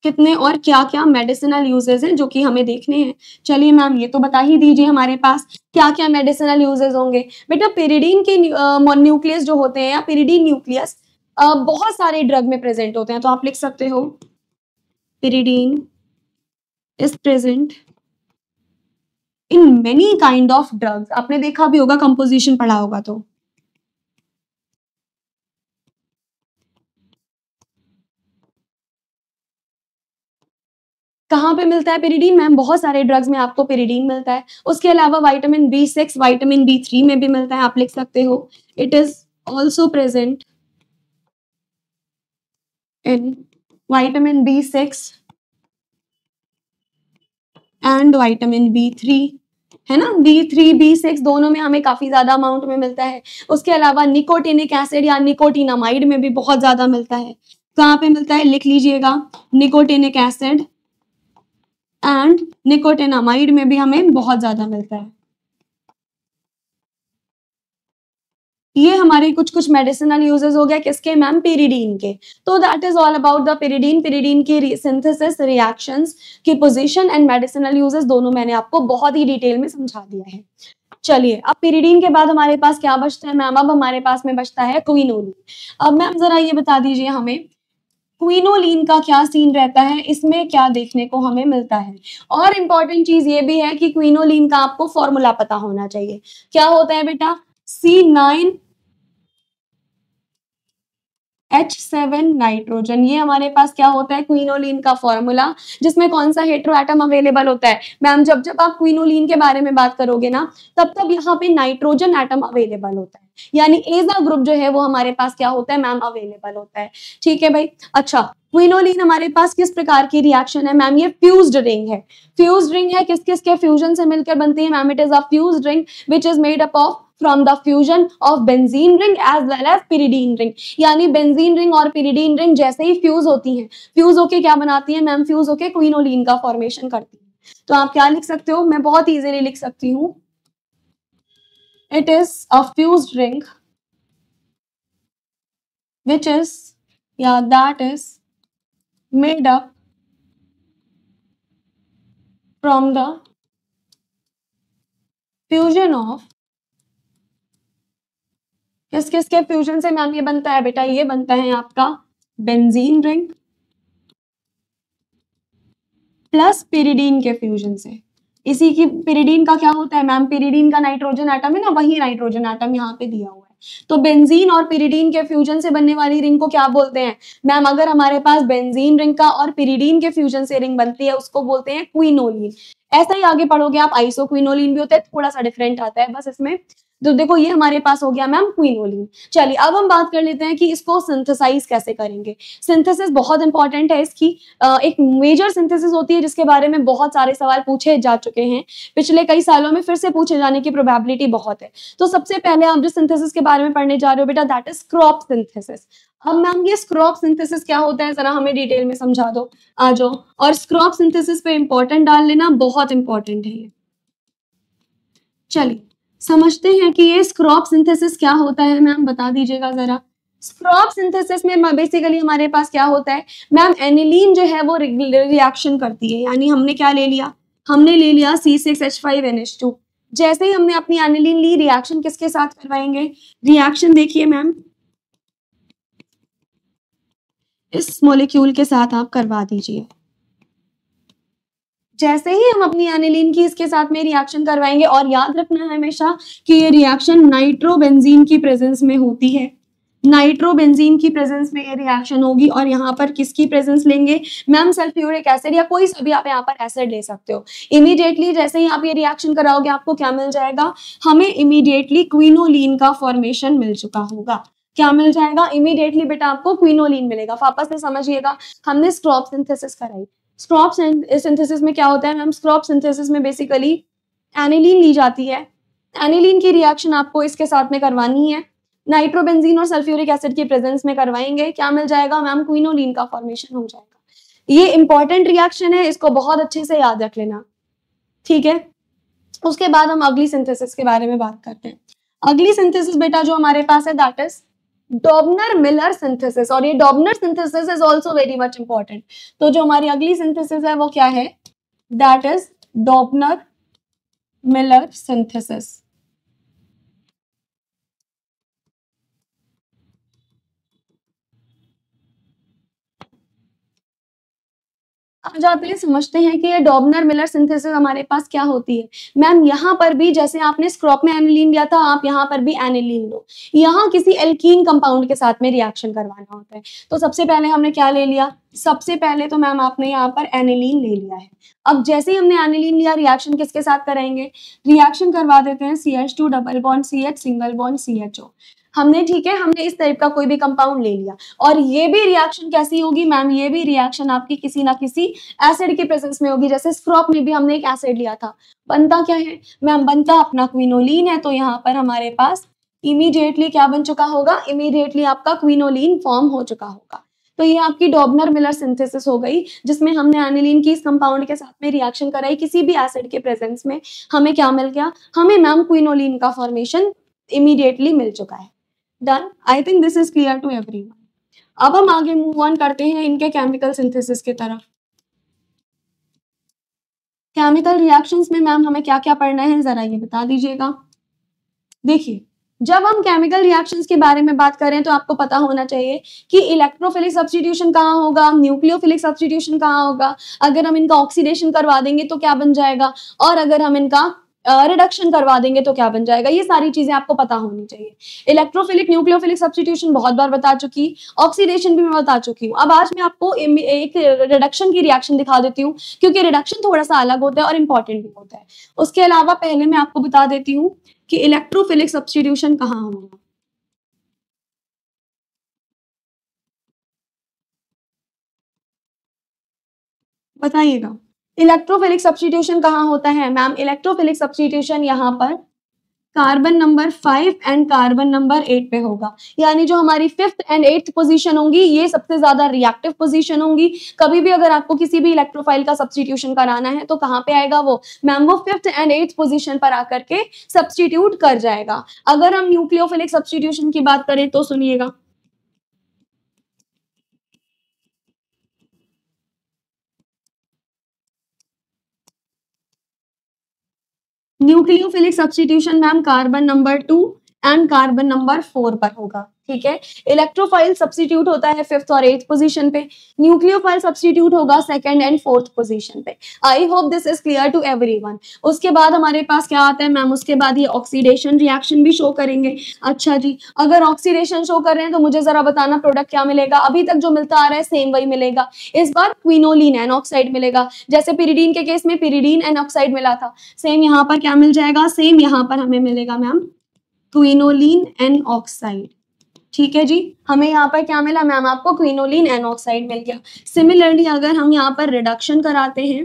कितने और क्या क्या मेडिसिनल यूजेस हैं जो कि हमें देखने हैं। चलिए मैम ये तो बता ही दीजिए हमारे पास क्या क्या मेडिसिनल यूजेस होंगे। बेटा पिरिडीन के न्यूक्लियस जो होते हैं या पिरिडीन न्यूक्लियस बहुत सारे ड्रग में प्रेजेंट होते हैं, तो आप लिख सकते हो pyridine is present in many kind of drugs. आपने देखा भी होगा, कंपोजिशन पढ़ा होगा तो। कहाँ पे मिलता है पिरिडीन मैम? बहुत सारे ड्रग्स में आपको पिरिडीन मिलता है। उसके अलावा विटामिन B6, विटामिन B3 में भी मिलता है, आप लिख सकते हो it is also present in vitamin B6 and vitamin B3, है ना। B3 B6 दोनों में हमें काफी ज्यादा अमाउंट में मिलता है। उसके अलावा निकोटिनिक एसिड या निकोटिनामाइड में भी बहुत ज्यादा मिलता है। कहाँ पे मिलता है लिख लीजिएगा, निकोटिनिक एसिड एंड निकोटिनामाइड में भी हमें बहुत ज्यादा मिलता है। ये हमारे कुछ कुछ मेडिसिनल यूजेस हो गया किसके मैम? पिरिडीन के। तो that is all about the pyridine. Pyridine की सिंथेसिस, रिएक्शंस की पोजीशन एंड मेडिसिनल यूजेस दोनों मैंने आपको बहुत ही डिटेल में समझा दिया है। चलिए अब पिरिडीन के बाद हमारे पास क्या बचता है मैम? अब हमारे पास में बचता है क्विनोलिन। अब मैम जरा ये बता दीजिए हमें क्विनोलिन का क्या सीन रहता है, इसमें क्या देखने को हमें मिलता है। और इम्पॉर्टेंट चीज ये भी है कि क्विनोलिन का आपको फॉर्मूला पता होना चाहिए। क्या होता है बेटा? C9H7 nitrogen. ये हमारे पास क्या होता है? क्विनोलिन का फॉर्मूला, जिसमें कौन सा हेटेरो एटम अवेलेबल होता है मैम? जब जब आप क्विनोलिन के बारे में बात करोगे ना, तब तब यहाँ पे नाइट्रोजन एटम अवेलेबल होता है, यानी एजा ग्रुप जो है वो हमारे पास क्या होता है मैम? अवेलेबल होता है। ठीक है भाई। अच्छा, क्विनोलिन हमारे पास किस प्रकार की रिएक्शन है मैम? ये फ्यूज्ड रिंग है। फ्यूज्ड रिंग है, किस किस के फ्यूजन से मिलकर बनती है ma'am? It is a fused ring which is made up of from the fusion of benzene ring as well as pyridine ring। यानी बेंजीन रिंग और pyridine रिंग जैसे ही फ्यूज होती हैं, फ्यूज होके क्या बनाती है मैम? फ्यूज होके क्विनोलिन का फॉर्मेशन करती है। तो आप क्या लिख सकते हो? मैं बहुत इजीली लिख सकती हूँ, it is a fused ring which is, yeah, that is made up from the fusion of, किस किस के फ्यूजन से मैम ये बनता है बेटा? ये बनता है आपका बेंजीन रिंग प्लस पिरिडीन के फ्यूजन से। इसी की पिरिडीन का क्या होता है मैम? पिरिडीन का नाइट्रोजन एटम है ना, वही नाइट्रोजन एटम यहाँ पे दिया हुआ है। तो बेंजीन और पिरिडीन के फ्यूजन से बनने वाली रिंग को क्या बोलते हैं मैम? अगर हमारे पास बेंजीन रिंग का और पिरिडीन के फ्यूजन से रिंग बनती है, उसको बोलते हैं क्विनोलिन। ऐसा ही आगे पढ़ोगे आप, आइसोक्विनोलिन भी होता है, थोड़ा सा डिफरेंट आता है बस इसमें। तो देखो ये हमारे पास हो गया मैम क्विनोलिन। चलिए अब हम बात कर लेते हैं कि इसको सिंथेसाइज कैसे करेंगे। सिंथेसिस बहुत इंपॉर्टेंट है इसकी। एक मेजर सिंथेसिस होती है जिसके बारे में बहुत सारे सवाल पूछे जा चुके हैं पिछले कई सालों में, फिर से पूछे जाने की प्रोबेबिलिटी बहुत है। तो सबसे पहले आप जो सिंथेसिस के बारे में पढ़ने जा रहे हो बेटा, दैट इज क्रॉप सिंथेसिस। अब मैम ये क्रॉप सिंथेसिस क्या होता है, जरा हमें डिटेल में समझा दो, आ जाओ। और क्रॉप सिंथेसिस पे इंपॉर्टेंट डाल लेना, बहुत इंपॉर्टेंट है ये। चलिए समझते हैं कि ये क्रॉप सिंथेसिस क्या होता है मैम, बता दीजिएगा जरा। क्रॉप सिंथेसिस में बेसिकली हमारे पास क्या होता है मैम? एनिलीन जो है वो रिएक्शन करती है, यानी हमने क्या ले लिया? हमने ले लिया C6H5NH2। जैसे ही हमने अपनी एनिलीन ली, रिएक्शन किसके साथ करवाएंगे? रिएक्शन देखिए मैम, इस मॉलिक्यूल के साथ आप करवा दीजिए। जैसे ही हम अपनी एनिलीन की इसके साथ में रिएक्शन करवाएंगे, और याद रखना है हमेशा कि ये रिएक्शन नाइट्रोबेंजीन की प्रेजेंस में होती है। नाइट्रोबेंजीन की प्रेजेंस में ये रिएक्शन होगी, और यहाँ पर किसकी प्रेजेंस लेंगे मैम? सल्फ्यूरिक एसिड, या कोई सा भी आप यहाँ पर एसिड ले सकते हो। इमीडिएटली जैसे ही आप ये रिएक्शन कराओगे, आपको क्या मिल जाएगा? हमें इमीडिएटली क्विनोलिन का फॉर्मेशन मिल चुका होगा। क्या मिल जाएगा? इमीडिएटली बेटा आपको क्विनोलिन मिलेगा। वापस से समझिएगा, हमने क्रॉप सिंथेसिस कराई। क्रॉप सिंथेसिस में क्या होता है मैम? क्रॉप सिंथेसिस में बेसिकली एनिलीन ली जाती है। एनिलीन की रिएक्शन आपको इसके साथ में करवानी है, नाइट्रोबेंजीन और सल्फ्यूरिक एसिड की प्रेजेंस में करवाएंगे। क्या मिल जाएगा मैम? क्विनोलिन का फॉर्मेशन हो जाएगा। ये इंपॉर्टेंट रिएक्शन है, इसको बहुत अच्छे से याद रख लेना, ठीक है। उसके बाद हम अगली सिंथेसिस के बारे में बात करते हैं। अगली सिंथेसिस बेटा जो हमारे पास है, that is Doebner Miller synthesis, और ये Doebner synthesis is also very much important. तो जो हमारी अगली सिंथेसिस है वो क्या है, that is Doebner Miller synthesis. आ जाते हैं, समझते हैं कि ये डॉबनर मिलर सिंथेसिस हमारे पास क्या होती है। मैम यहाँ पर भी जैसे आपने स्क्रॉप में एनिलीन लिया था, आप यहाँ पर भी एनिलीन लो। यहाँ किसी एल्कीन कंपाउंड के साथ में रिएक्शन करवाना होता है। तो सबसे पहले हमने क्या ले लिया, सबसे पहले तो मैम आपने यहाँ पर एनिलीन ले लिया है। अब जैसे ही हमने एनिलीन लिया, रिएक्शन किसके साथ कराएंगे, रिएक्शन करवा देते हैं CH2 double bond CH single bond CHO। हमने, ठीक है, हमने इस टाइप का कोई भी कंपाउंड ले लिया, और ये भी रिएक्शन कैसी होगी मैम, ये भी रिएक्शन आपकी किसी ना किसी एसिड की प्रेजेंस में होगी। जैसे स्क्रॉप में भी हमने एक एसिड लिया था, बनता क्या है मैम, बनता अपना क्विनोलीन है। तो यहाँ पर हमारे पास इमीडिएटली क्या बन चुका होगा, इमीडिएटली आपका क्विनोलीन फॉर्म हो चुका होगा। तो ये आपकी डॉबनर मिलर सिंथेसिस हो गई, जिसमें हमने एनिलीन की इस कंपाउंड के साथ में रिएक्शन कराई किसी भी एसिड के प्रेजेंस में। हमें क्या मिल गया, हमें मैम क्विनोलीन का फॉर्मेशन इमीडिएटली मिल चुका है। Done, I think this is clear to everyone. अब हम आगे मूव ऑन करते हैं इनके केमिकल सिंथेसिस की तरफ। केमिकल रिएक्शंस में मैम हमें क्या क्या पढ़ना है, जरा ये बता दीजिएगा। देखिए, जब हम केमिकल रिएक्शंस के बारे में बात करें तो आपको पता होना चाहिए कि इलेक्ट्रोफिलिक सब्स्टिट्यूशन कहाँ होगा, न्यूक्लियोफिलिक सब्स्टिट्यूशन कहाँ होगा, अगर हम इनका ऑक्सीडेशन करवा देंगे तो क्या बन जाएगा, और अगर हम इनका रिडक्शन करवा देंगे तो क्या बन जाएगा। ये सारी चीजें आपको पता होनी चाहिए। इलेक्ट्रोफिलिक न्यूक्लियोफिलिक सब्स्टिट्यूशन बहुत बार बता चुकी, ऑक्सीडेशन भी मैं बता चुकी हूँ। अब आज मैं आपको एक रिडक्शन की रिएक्शन दिखा देती हूँ, क्योंकि रिडक्शन थोड़ा सा अलग होता है और इंपॉर्टेंट भी होता है। उसके अलावा पहले मैं आपको बता देती हूँ कि इलेक्ट्रोफिलिक सब्स्टिट्यूशन कहाँ होगा। बताइएगा, इलेक्ट्रोफिलिक सब्स्टिट्यूशन कहाँ होता है मैम, इलेक्ट्रोफिलिक सब्स्टिट्यूशन यहाँ पर carbon number 5 and carbon number 8 पे होगा। यानी जो हमारी 5th एंड 8th पोजीशन होंगी, ये सबसे ज्यादा रिएक्टिव पोजीशन होंगी। कभी भी अगर आपको किसी भी इलेक्ट्रोफाइल का सब्स्टिट्यूशन कराना है तो कहाँ पे आएगा वो मैम, वो 5th एंड 8th पोजीशन पर आकर के सब्स्टिट्यूट कर जाएगा। अगर हम न्यूक्लियोफिलिक सब्स्टिट्यूशन की बात करें तो सुनिएगा, nucleophilic substitution ma'am carbon number 2 and carbon number 4 पर होगा। ठीक है, इलेक्ट्रोफाइल सब्स्टिट्यूट होता है 5th और 8th पोजीशन पे, न्यूक्लियोफाइल सब्स्टिट्यूट होगा 2nd एंड 4th पोजीशन पे। I hope this is clear to everyone. उसके बाद हमारे पास क्या आता है मैम, उसके बाद ये ऑक्सीडेशन रिएक्शन भी शो करेंगे। अच्छा जी, अगर ऑक्सीडेशन शो कर रहे हैं तो मुझे जरा बताना प्रोडक्ट क्या मिलेगा। अभी तक जो मिलता आ रहा है सेम वही मिलेगा, इस बार क्विनोलिन एन ऑक्साइड मिलेगा। जैसे पिरिडीन के केस में पिरिडीन एन ऑक्साइड मिला था, सेम यहाँ पर क्या मिल जाएगा, सेम यहाँ पर हमें मिलेगा मैम क्विनोलिन एन ऑक्साइड। ठीक है जी, हमें यहाँ पर क्या मिला मैम, आपको क्विनोलिन एन ऑक्साइड मिल गया। सिमिलरली अगर हम यहाँ पर रिडक्शन कराते हैं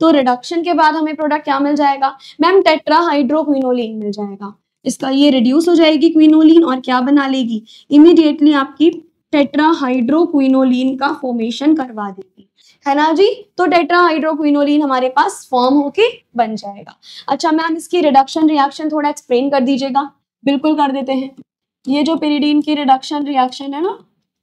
तो रिडक्शन के बाद हमें प्रोडक्ट क्या मिल जाएगा मैम, टेट्राहाइड्रोक्विनोलिन मिल जाएगा। इसका ये रिड्यूस हो जाएगी क्विनोलिन और क्या बना लेगी, इमीडिएटली आपकी टेट्राहाइड्रोक्विनोलिन का फॉर्मेशन करवा देगी, है ना जी। तो टेट्राहाइड्रोक्विनोलिन हमारे पास फॉर्म होके बन जाएगा। अच्छा मैम, इसकी रिडक्शन रिएक्शन थोड़ा एक्सप्लेन कर दीजिएगा। बिल्कुल कर देते हैं। ये जो पिरिडीन की रिडक्शन रिएक्शन है ना,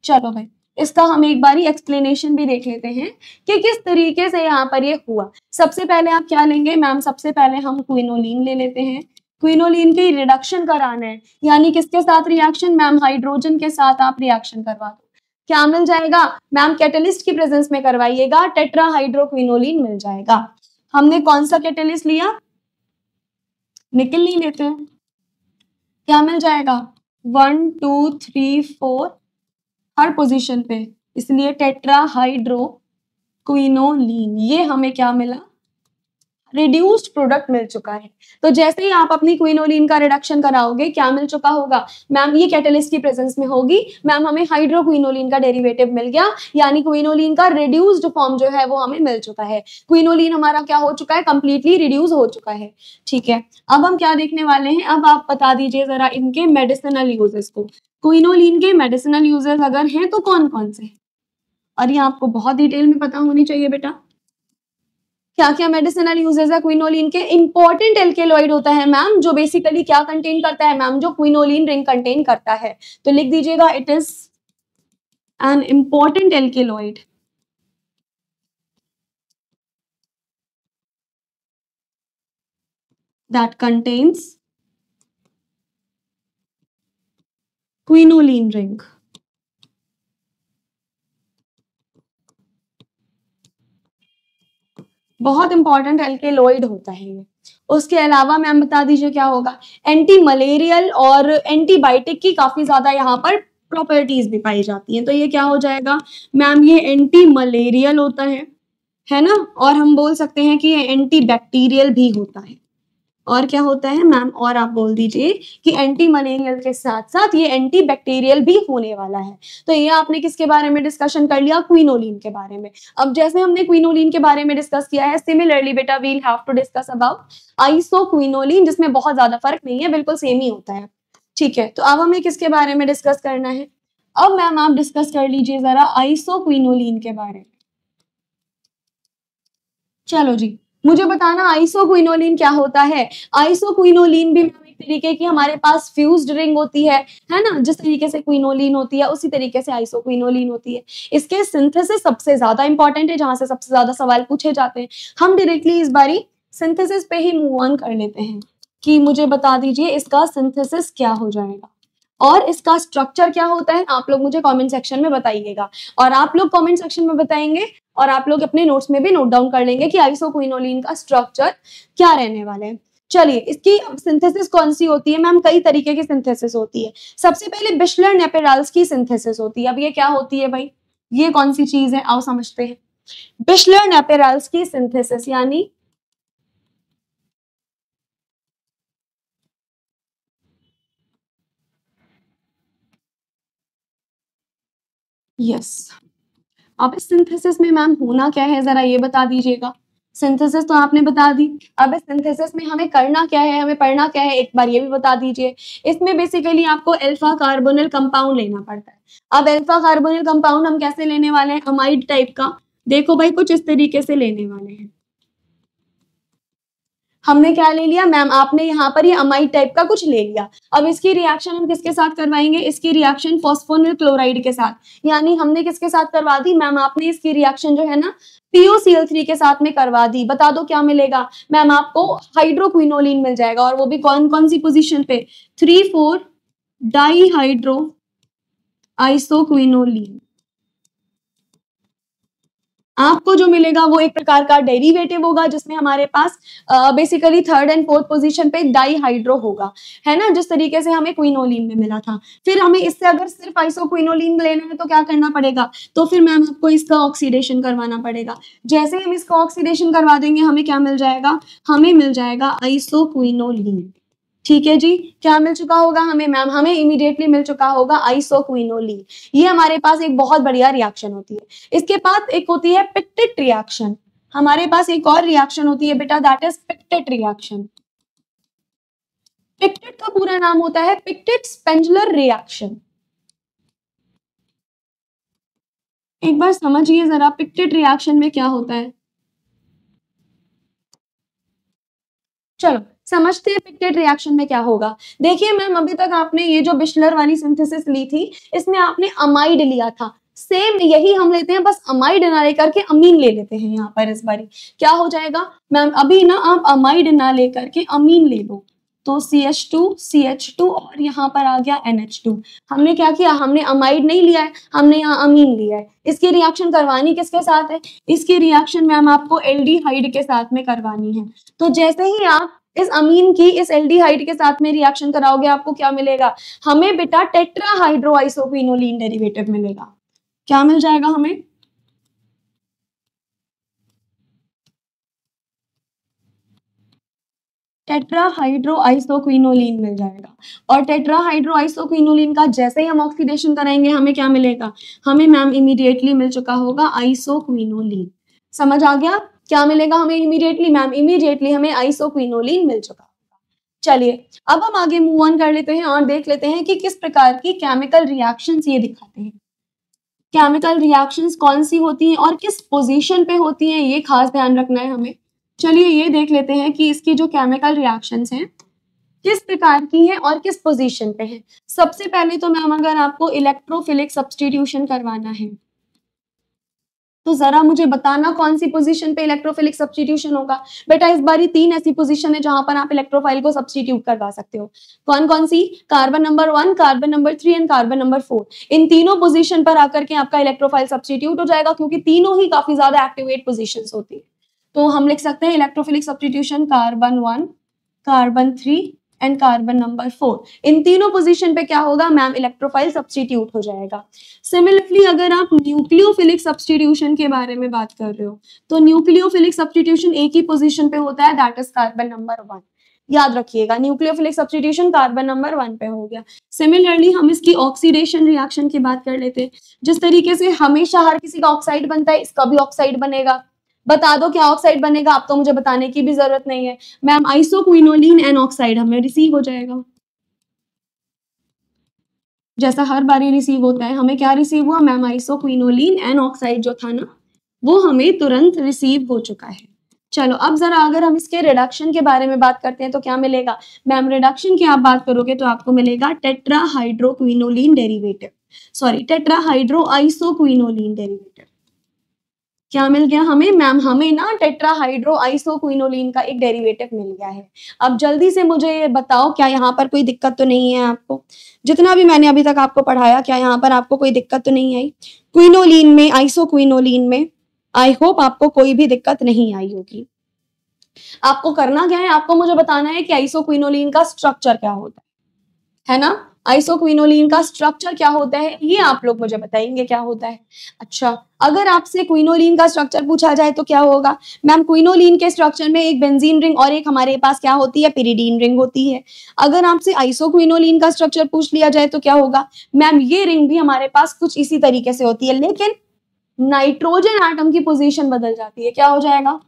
चलो भाई इसका हम एक बारी एक्सप्लेनेशन भी देख लेते हैं कि किस तरीके से यहाँ पर ये हुआ। सबसे पहले आप क्या लेंगे मैम, सबसे पहले हम क्विनोलिन ले लेते हैं। क्विनोलिन की रिडक्शन कराना है, यानी किसके साथ रिएक्शन मैम, हाइड्रोजन के साथ आप रिएक्शन करवा दो। क्या मिल जाएगा मैम, कैटलिस्ट की प्रेजेंस में करवाइएगा, टेट्राहाइड्रोक्विनोलिन मिल जाएगा। हमने कौन सा कैटलिस्ट लिया, निकल नहीं लेते हैं, क्या मिल जाएगा 1 2 3 4 हर पोजीशन पे, इसलिए टेट्राहाइड्रोक्विनोलिन, ये हमें क्या मिला, रिड्यूस्ड प्रोडक्ट मिल चुका है। तो जैसे ही आप अपनी क्विनोलिन का रिडक्शन कराओगे, क्या मिल चुका होगा मैम, ये कैटलिस्ट की प्रेजेंस में होगी मैम, हमें हाइड्रोक्विनोलिन का डेरिवेटिव मिल गया, यानी क्विनोलिन का रिड्यूस्ड फॉर्म जो है वो हमें मिल चुका है। क्विनोलिन हमारा क्या हो चुका है, कंप्लीटली रिड्यूस हो चुका है। ठीक है, अब हम क्या देखने वाले हैं, अब आप बता दीजिए जरा इनके मेडिसिनल यूजेस को। क्विनोलिन के मेडिसिनल यूजेस अगर हैं तो कौन कौन से, और ये आपको बहुत डिटेल में पता होनी चाहिए बेटा। क्या क्या मेडिसिनल यूजेस है क्विनोलिन के? इंपॉर्टेंट एल्केलॉइड होता है मैम, जो बेसिकली क्या कंटेन करता है मैम? जो क्विनोलिन रिंग कंटेन करता है। तो लिख दीजिएगा, it is an important alkaloid that contains quinoline ring. बहुत इंपॉर्टेंट एल्केलॉइड होता है ये। उसके अलावा मैम बता दीजिए क्या होगा? एंटी मलेरियल और एंटीबायोटिक की काफी ज्यादा यहाँ पर प्रॉपर्टीज भी पाई जाती हैं। तो ये क्या हो जाएगा मैम? ये एंटी मलेरियल होता है ना? और हम बोल सकते हैं कि ये एंटी बैक्टीरियल भी होता है। और क्या होता है मैम? और आप बोल दीजिए कि एंटी मलेरियल के साथ साथ ये एंटी बैक्टीरियल भी होने वाला है। तो ये आपने किसके बारे में डिस्कशन कर लिया? क्विनोलिन के बारे में। अब जैसे हमने क्विनोलिन के बारे में डिस्कस किया है, सिमिलरली बेटा we'll have to discuss about isoquinoline, जिसमें बहुत ज्यादा फर्क नहीं है, बिल्कुल सेम ही होता है। ठीक है, तो अब हमें किसके बारे में डिस्कस करना है? अब मैम आप डिस्कस कर लीजिए जरा आइसोक्विनोलिन के बारे में। चलो जी, मुझे बताना आइसोक्विनोलिन क्या होता है। आइसोक्विनोलिन भी एक तरीके की हमारे पास फ्यूज्ड रिंग होती है ना? जिस तरीके से क्विनोलिन होती है उसी तरीके से आइसोक्विनोलिन होती है। इसके सिंथेसिस सबसे ज्यादा इंपॉर्टेंट है, जहां से सबसे ज्यादा सवाल पूछे जाते हैं। हम डायरेक्टली इस बारी सिंथेसिस पे ही मूव ऑन कर लेते हैं कि मुझे बता दीजिए इसका सिंथेसिस क्या हो जाएगा और इसका स्ट्रक्चर क्या होता है। आप लोग मुझे कमेंट सेक्शन में बताइएगा, और आप लोग कमेंट सेक्शन में बताएंगे और आप लोग अपने नोट्स में भी नोट डाउन कर लेंगे कि आइसोक्विनोलिन का स्ट्रक्चर क्या रहने वाला है। चलिए, इसकी सिंथेसिस कौन सी होती है मैम? कई तरीके की सिंथेसिस होती है। सबसे पहले बिशलर नेपेराल्स की सिंथेसिस होती है। अब ये क्या होती है भाई? ये कौन सी चीज है? आओ समझते हैं। बिशलर नेपेराल्स की सिंथेसिस यानी यस। अब इस सिंथेसिस में मैम होना क्या है, जरा ये बता दीजिएगा। सिंथेसिस तो आपने बता दी, अब इस सिंथेसिस में हमें करना क्या है, हमें पढ़ना क्या है, एक बार ये भी बता दीजिए। इसमें बेसिकली आपको अल्फा कार्बोनिल कंपाउंड लेना पड़ता है। अब अल्फा कार्बोनिल कंपाउंड हम कैसे लेने वाले हैं? अमाइड टाइप का। देखो भाई, कुछ इस तरीके से लेने वाले हैं। हमने क्या ले लिया मैम? आपने यहाँ पर ये अमाइड टाइप का कुछ ले लिया। अब इसकी रिएक्शन हम किसके साथ करवाएंगे? इसकी रिएक्शन फॉस्फोनिल क्लोराइड के साथ, यानी हमने किसके साथ करवा दी मैम? आपने इसकी रिएक्शन जो है ना POCl3 के साथ में करवा दी। बता दो क्या मिलेगा मैम? आपको हाइड्रोक्विनोलिन मिल जाएगा, और वो भी कौन कौन सी पोजीशन पे? 3,4 डाईहाइड्रो आइसोक्विनोलिन। आपको जो मिलेगा वो एक प्रकार का डेरिवेटिव होगा, जिसमें हमारे पास basically third and fourth position पे डाईहाइड्रो होगा, है ना? जिस तरीके से हमें क्विनोलिन में मिला था। फिर हमें इससे अगर सिर्फ आइसोक्विनोलिन लेना है तो क्या करना पड़ेगा? तो फिर मैम आपको इसका ऑक्सीडेशन करवाना पड़ेगा। जैसे हम इसका ऑक्सीडेशन करवा देंगे, हमें क्या मिल जाएगा? हमें मिल जाएगा आइसोक्विनोलिन। ठीक है जी, क्या मिल चुका होगा हमें मैम? हमें इमीडिएटली मिल चुका होगा आइसोक्विनोलिन। ये हमारे पास एक बहुत बढ़िया रिएक्शन होती है। इसके बाद एक होती है पिक्टेट रिएक्शन। हमारे पास एक और रिएक्शन होती है बेटा, दैट इज पिक्टेट रिएक्शन। पिक्टेट का पूरा नाम होता है पिक्टेट स्पेंजुलर रिएक्शन। एक बार समझिए जरा, पिक्टेट रिएक्शन में क्या होता है। चलो समझते हैं पिक्टेट रिएक्शन में क्या होगा। देखिए मैम, अभी तक आपने ये जो बिशलर वाली सिंथेसिस ली थी, इसमें आपने अमाइड लिया था। सेम यही हम लेते हैं, बस अमाइड ना लेकर के अमीन ले लेते हैं। यहाँ पर इस बारी क्या हो जाएगा मैम? अभी ना आप अमाइड ना लेकर के अमीन ले लो, तो CH2 CH2 और यहाँ पर आ गया NH2। हमने क्या किया? हमने अमाइड नहीं लिया है, हमने यहाँ अमीन लिया है। इसकी रिएक्शन करवानी किसके साथ है? इसकी रिएक्शन मैम आपको एल्डिहाइड के साथ में करवानी है। तो जैसे ही आप इस अमीन की इस एल्डिहाइड के साथ में रिएक्शन कराओगे, आपको क्या मिलेगा? हमें बेटा टेट्राहाइड्रोआइसोक्विनोलिन डेरिवेटिव मिलेगा। क्या मिल जाएगा हमें? टेट्राहाइड्रोआइसोक्विनोलिन मिल जाएगा। और टेट्राहाइड्रोआइसोक्विनोलिन का जैसे ही हम ऑक्सीडेशन कराएंगे, हमें क्या मिलेगा? हमें मैम इमीडिएटली मिल चुका होगा आइसोक्विनोलिन। समझ आ गया? क्या मिलेगा हमें इमीडिएटली मैम? इमीडिएटली हमें आइसोक्विनोलिन मिल चुका। चलिए, अब हम आगे मूव ऑन कर लेते हैं और देख लेते हैं कि किस प्रकार की केमिकल रिएक्शंस ये दिखाते हैं। केमिकल रिएक्शंस कौन सी होती हैं और किस पोजीशन पे होती हैं, ये खास ध्यान रखना है हमें। चलिए ये देख लेते हैं कि इसकी जो केमिकल रिएक्शंस हैं किस प्रकार की है और किस पोजीशन पे है। सबसे पहले तो मैम अगर आपको इलेक्ट्रोफिलिक सब्स्टिट्यूशन करवाना है तो जरा मुझे बताना कौन सी पोजीशन पे इलेक्ट्रोफिलिक सब्स्टिट्यूशन होगा। बेटा इस बारी 3 ऐसी पोजीशन है जहां पर आप इलेक्ट्रोफाइल को सब्स्टिट्यूट करवा सकते हो। कौन कौन सी? Carbon number 1, carbon number 3 and carbon number 4। इन तीनों पोजीशन पर आकर के आपका इलेक्ट्रोफाइल सब्स्टिट्यूट हो जाएगा क्योंकि तीनों ही काफी ज्यादा एक्टिवेट पोजीशंस होती है। तो हम लिख सकते हैं electrophilic substitution carbon 1, carbon 3 and carbon number 4। इन तीनों पोजीशन पे क्या होगा मैम? इलेक्ट्रोफाइल सब्स्टिट्यूट हो जाएगा। सिमिलरली अगर आप न्यूक्लियोफिलिक सब्स्टिट्यूशन के बारे में बात कर रहे हो तो न्यूक्लियोफिलिक सब्स्टिट्यूशन एक ही पोजीशन पे होता है, दैट इज कार्बन नंबर 1। याद रखिएगा न्यूक्लियोफिलिक सब्स्टिट्यूशन कार्बन नंबर 1 पे हो गया। सिमिलरली हम इसकी ऑक्सीडेशन रिएक्शन की बात कर लेते हैं। जिस तरीके से हमेशा हर किसी का ऑक्साइड बनता है, इसका भी ऑक्साइड बनेगा। बता दो क्या ऑक्साइड बनेगा, अब तो मुझे बताने की भी जरूरत नहीं है मैम। आइसोक्विनोलिन एन ऑक्साइड हमें रिसीव हो जाएगा, जैसा हर बारी रिसीव होता है। हमें क्या रिसीव हुआ मैम? आइसोक्विनोलिन एन ऑक्साइड जो था ना वो हमें तुरंत रिसीव हो चुका है। चलो अब जरा अगर हम इसके रिडक्शन के बारे में बात करते हैं तो क्या मिलेगा मैम? रिडक्शन की आप बात करोगे तो आपको मिलेगा टेट्राहाइड्रोक्विनोलिन derivative, sorry tetrahydro isoquinoline derivative. क्या मिल गया हमें मैम? हमें ना टेट्राहाइड्रो आइसोक्विनोलिन का एक डेरिवेटिव मिल गया है। अब जल्दी से मुझे ये बताओ क्या यहाँ पर कोई दिक्कत तो नहीं है आपको? जितना भी मैंने अभी तक आपको पढ़ाया क्या यहाँ पर आपको कोई दिक्कत तो नहीं आई? क्विनोलिन में, आइसोक्विनोलिन में आई होप आपको कोई भी दिक्कत नहीं आई होगी। आपको करना क्या है? आपको मुझे बताना है कि आइसोक्विनोलिन का स्ट्रक्चर क्या होता है ना? आइसोक्विनोलिन का स्ट्रक्चर क्या होता है ये आप लोग मुझे बताएंगे क्या होता है। अच्छा अगर आपसे क्विनोलिन का स्ट्रक्चर पूछा जाए तो क्या होगा मैम? क्विनोलिन के स्ट्रक्चर में एक बेंजीन रिंग और एक हमारे पास क्या होती है? पिरिडीन रिंग होती है। अगर आपसे आइसोक्विनोलिन का स्ट्रक्चर पूछ लिया जाए तो क्या होगा मैम? ये रिंग भी हमारे पास कुछ इसी तरीके से होती है, लेकिन नाइट्रोजन एटम की पोजीशन बदल जाती है। क्या हो जाएगा?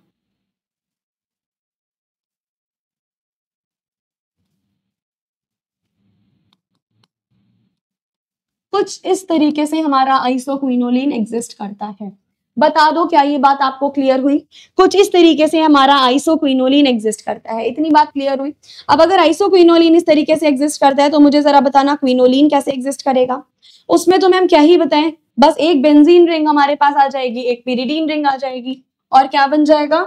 कुछ इस तरीके से हमारा आइसोक्विनोलिन एग्जिस्ट करता है। बता दो क्या ये बात आपको क्लियर हुई? कुछ इस तरीके से हमारा आइसोक्विनोलिन एग्जिस्ट करता है, इतनी बात क्लियर हुई। अब अगर आइसोक्विनोलिन इस तरीके से एग्जिस्ट करता है तो मुझे जरा बताना क्विनोलिन कैसे एग्जिस्ट करेगा। उसमें तो मैम क्या ही बताएं, बस एक बेंजीन रिंग हमारे पास आ जाएगी, एक पिरिडीन रिंग आ जाएगी और क्या बन जाएगा?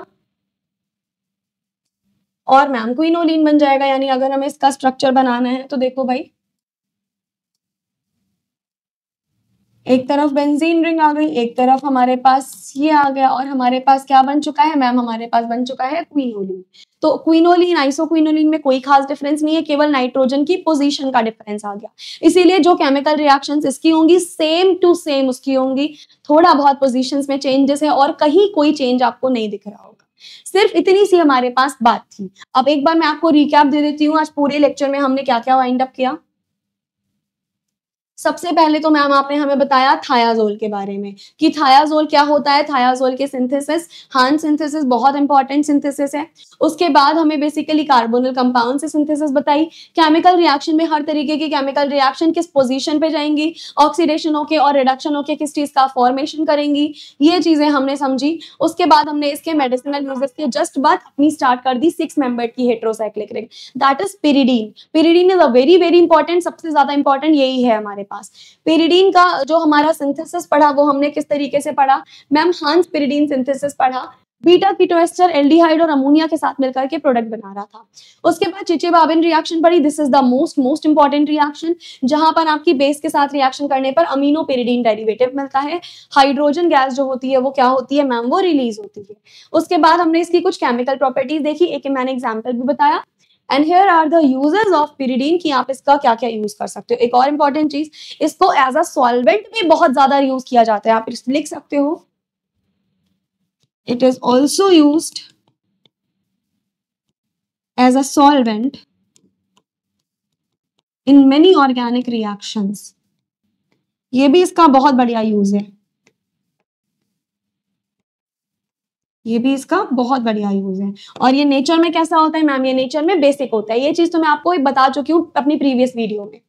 और मैम क्विनोलिन बन जाएगा। यानी अगर हमें इसका स्ट्रक्चर बनाना है तो देखो भाई, एक तरफ बेंजीन रिंग आ गई, एक तरफ हमारे पास ये आ गया और हमारे पास क्या बन चुका है मैम? हमारे पास बन चुका है क्विनोलिन। तो क्विनोलिन आइसोक्विनोलिन में कोई खास डिफरेंस नहीं है, केवल नाइट्रोजन की पोजीशन का डिफरेंस आ गया। इसीलिए जो केमिकल रिएक्शंस इसकी होंगी सेम टू सेम उसकी होंगी, थोड़ा बहुत पोजीशंस में चेंजेस है और कहीं कोई चेंज आपको नहीं दिख रहा होगा। सिर्फ इतनी सी हमारे पास बात थी। अब एक बार मैं आपको रिकैप दे देती हूँ आज पूरे लेक्चर में हमने क्या क्या वाइंड अप किया। सबसे पहले तो मैम आपने हमें बताया थायाजोल के बारे में कि थायाजोल क्या होता है, थायाजोल के सिंथेसिस, हान सिंथेसिस बहुत इंपॉर्टेंट सिंथेसिस है। उसके बाद हमें बेसिकली कार्बोनिल कंपाउंड से सिंथेसिस बताई। केमिकल रिएक्शन में हर तरीके की केमिकल रिएक्शन किस पोजीशन पे जाएंगी, ऑक्सीडेशन होके और रिडक्शन होके किस चीज का फॉर्मेशन करेंगी, ये चीजें हमने समझी। उसके बाद हमने इसके मेडिसिनल यूजेस के जस्ट बाद अपनी स्टार्ट कर दी 6 मेंबर्ड की heterocyclic ring, that is pyridine. Pyridine is a very very important, सबसे ज्यादा इंपॉर्टेंट यही है हमारे पास। पिरिडीन का जो हमारा सिंथेसिस पढ़ा वो हमने किस तरीके से पढ़ा मैम? हांस पिरिडीन सिंथेसिस पढ़ा। बीटा कीटोएस्टर एल्डिहाइड और अमोनिया के साथ मिलकर के प्रोडक्ट बना रहा था। उसके बाद चिचे-बाबिन रिएक्शन पढ़ी, this is the most important reaction, जहां पर आपकी बेस के साथ रिएक्शन करने पर अमीनो पिरिडीन डेरिवेटिव मिलता है। हाइड्रोजन गैस जो होती है वो क्या होती है मैम? वो रिलीज होती है। उसके बाद हमने इसकी कुछ केमिकल प्रॉपर्टीज देखी, एक मैंने एग्जाम्पल भी बताया। And here are the uses of pyridine कि आप इसका क्या क्या यूज कर सकते हो। एक और इंपॉर्टेंट चीज, इसको एज अ सॉल्वेंट भी बहुत ज्यादा यूज किया जाता है, आप लिख सकते हो it is also used as a solvent in many organic reactions. ये भी इसका बहुत बढ़िया यूज है, ये भी इसका बहुत बढ़िया यूज है। और ये नेचर में कैसा होता है मैम? ये नेचर में बेसिक होता है, ये चीज तो मैं आपको बता चुकी हूँ अपनी प्रीवियस वीडियो में।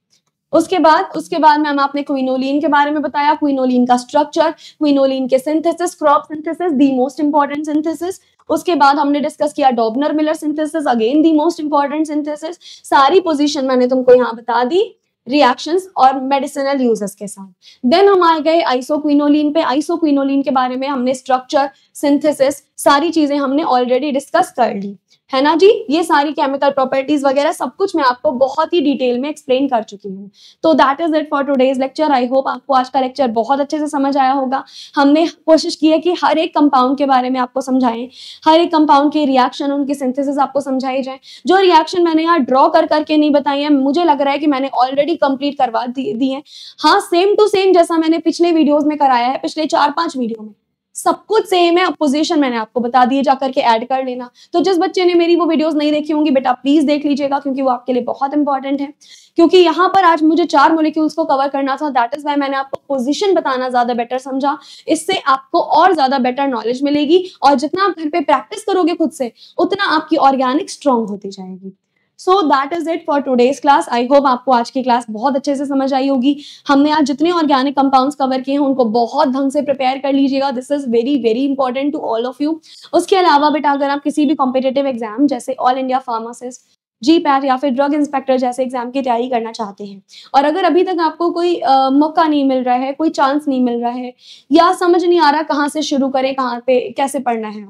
उसके बाद मैम आपने क्विनोलिन के बारे में बताया, क्विनोलिन का स्ट्रक्चर, क्विनोलिन के synthesis, Skraup synthesis the most important synthesis. उसके बाद हमने डिस्कस किया Doebner Miller synthesis, again the most important synthesis. सारी पोजीशन मैंने तुमको यहाँ बता दी रिएक्शंस और मेडिसिनल यूजेस के साथ। देन हम आ गए आइसोक्विनोलिन पे। आइसोक्विनोलिन के बारे में हमने स्ट्रक्चर, सिंथेसिस, सारी चीजें हमने ऑलरेडी डिस्कस कर ली, है ना जी। ये सारी केमिकल प्रॉपर्टीज वगैरह सब कुछ मैं आपको बहुत ही डिटेल में एक्सप्लेन कर चुकी हूँ। तो that is it for today's lecture. I hope आपको आज का लेक्चर बहुत अच्छे से समझ आया होगा। हमने कोशिश की है कि हर एक कंपाउंड के बारे में आपको समझाएं, हर एक कंपाउंड के रिएक्शन, उनकी सिंथेसिस आपको समझाई जाए। जो रिएक्शन मैंने यहाँ ड्रॉ कर करके नहीं बताई है, मुझे लग रहा है कि मैंने ऑलरेडी कंप्लीट करवा दी है। हाँ, सेम टू सेम जैसा मैंने पिछले वीडियोज में कराया है, पिछले 4-5 वीडियो में सब कुछ सेम है। पोजीशन मैंने आपको बता दी है, जाकर के ऐड कर लेना। तो जिस बच्चे ने मेरी वो वीडियोस नहीं देखी होंगी, बेटा प्लीज देख लीजिएगा, क्योंकि वो आपके लिए बहुत इंपॉर्टेंट है। क्योंकि यहाँ पर आज मुझे 4 मॉलिक्यूल्स को कवर करना था, दैट इज वाई मैंने आपको पोजीशन बताना ज्यादा बेटर समझा। इससे आपको और ज्यादा बेटर नॉलेज मिलेगी, और जितना आप घर पे प्रैक्टिस करोगे खुद से, उतना आपकी ऑर्गेनिक स्ट्रॉन्ग होती जाएगी। सो that is it for today's class. I hope आपको आज की क्लास बहुत अच्छे से समझ आई होगी। हमने आज जितने ऑर्गेनिक कंपाउंड्स कवर किए हैं उनको बहुत ढंग से प्रिपेयर कर लीजिएगा। This is very very important to all of you. उसके अलावा बेटा अगर आप किसी भी कॉम्पिटिटिव एग्जाम जैसे ऑल इंडिया फार्मासिस्ट, GPAT या फिर ड्रग इंस्पेक्टर जैसे एग्जाम की तैयारी करना चाहते हैं, और अगर अभी तक आपको कोई मौका नहीं मिल रहा है, कोई चांस नहीं मिल रहा है, या समझ नहीं आ रहा कहाँ से शुरू करें, कहाँ पे कैसे पढ़ना है,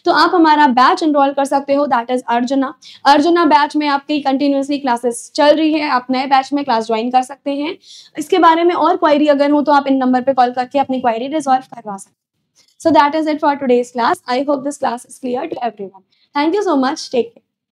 तो आप हमारा बैच एनरोल कर सकते हो, that is arjuna. Arjuna batch में आपकी कंटिन्यूअसली क्लासेस चल रही है, आप नए बैच में क्लास ज्वाइन कर सकते हैं। इसके बारे में और क्वेरी अगर हो तो आप इन नंबर पे कॉल करके अपनी क्वेरी रिजॉल्व करवा सकते हैं। So that is it for today's class. I hope this class is clear to everyone. Thank you so much, take care.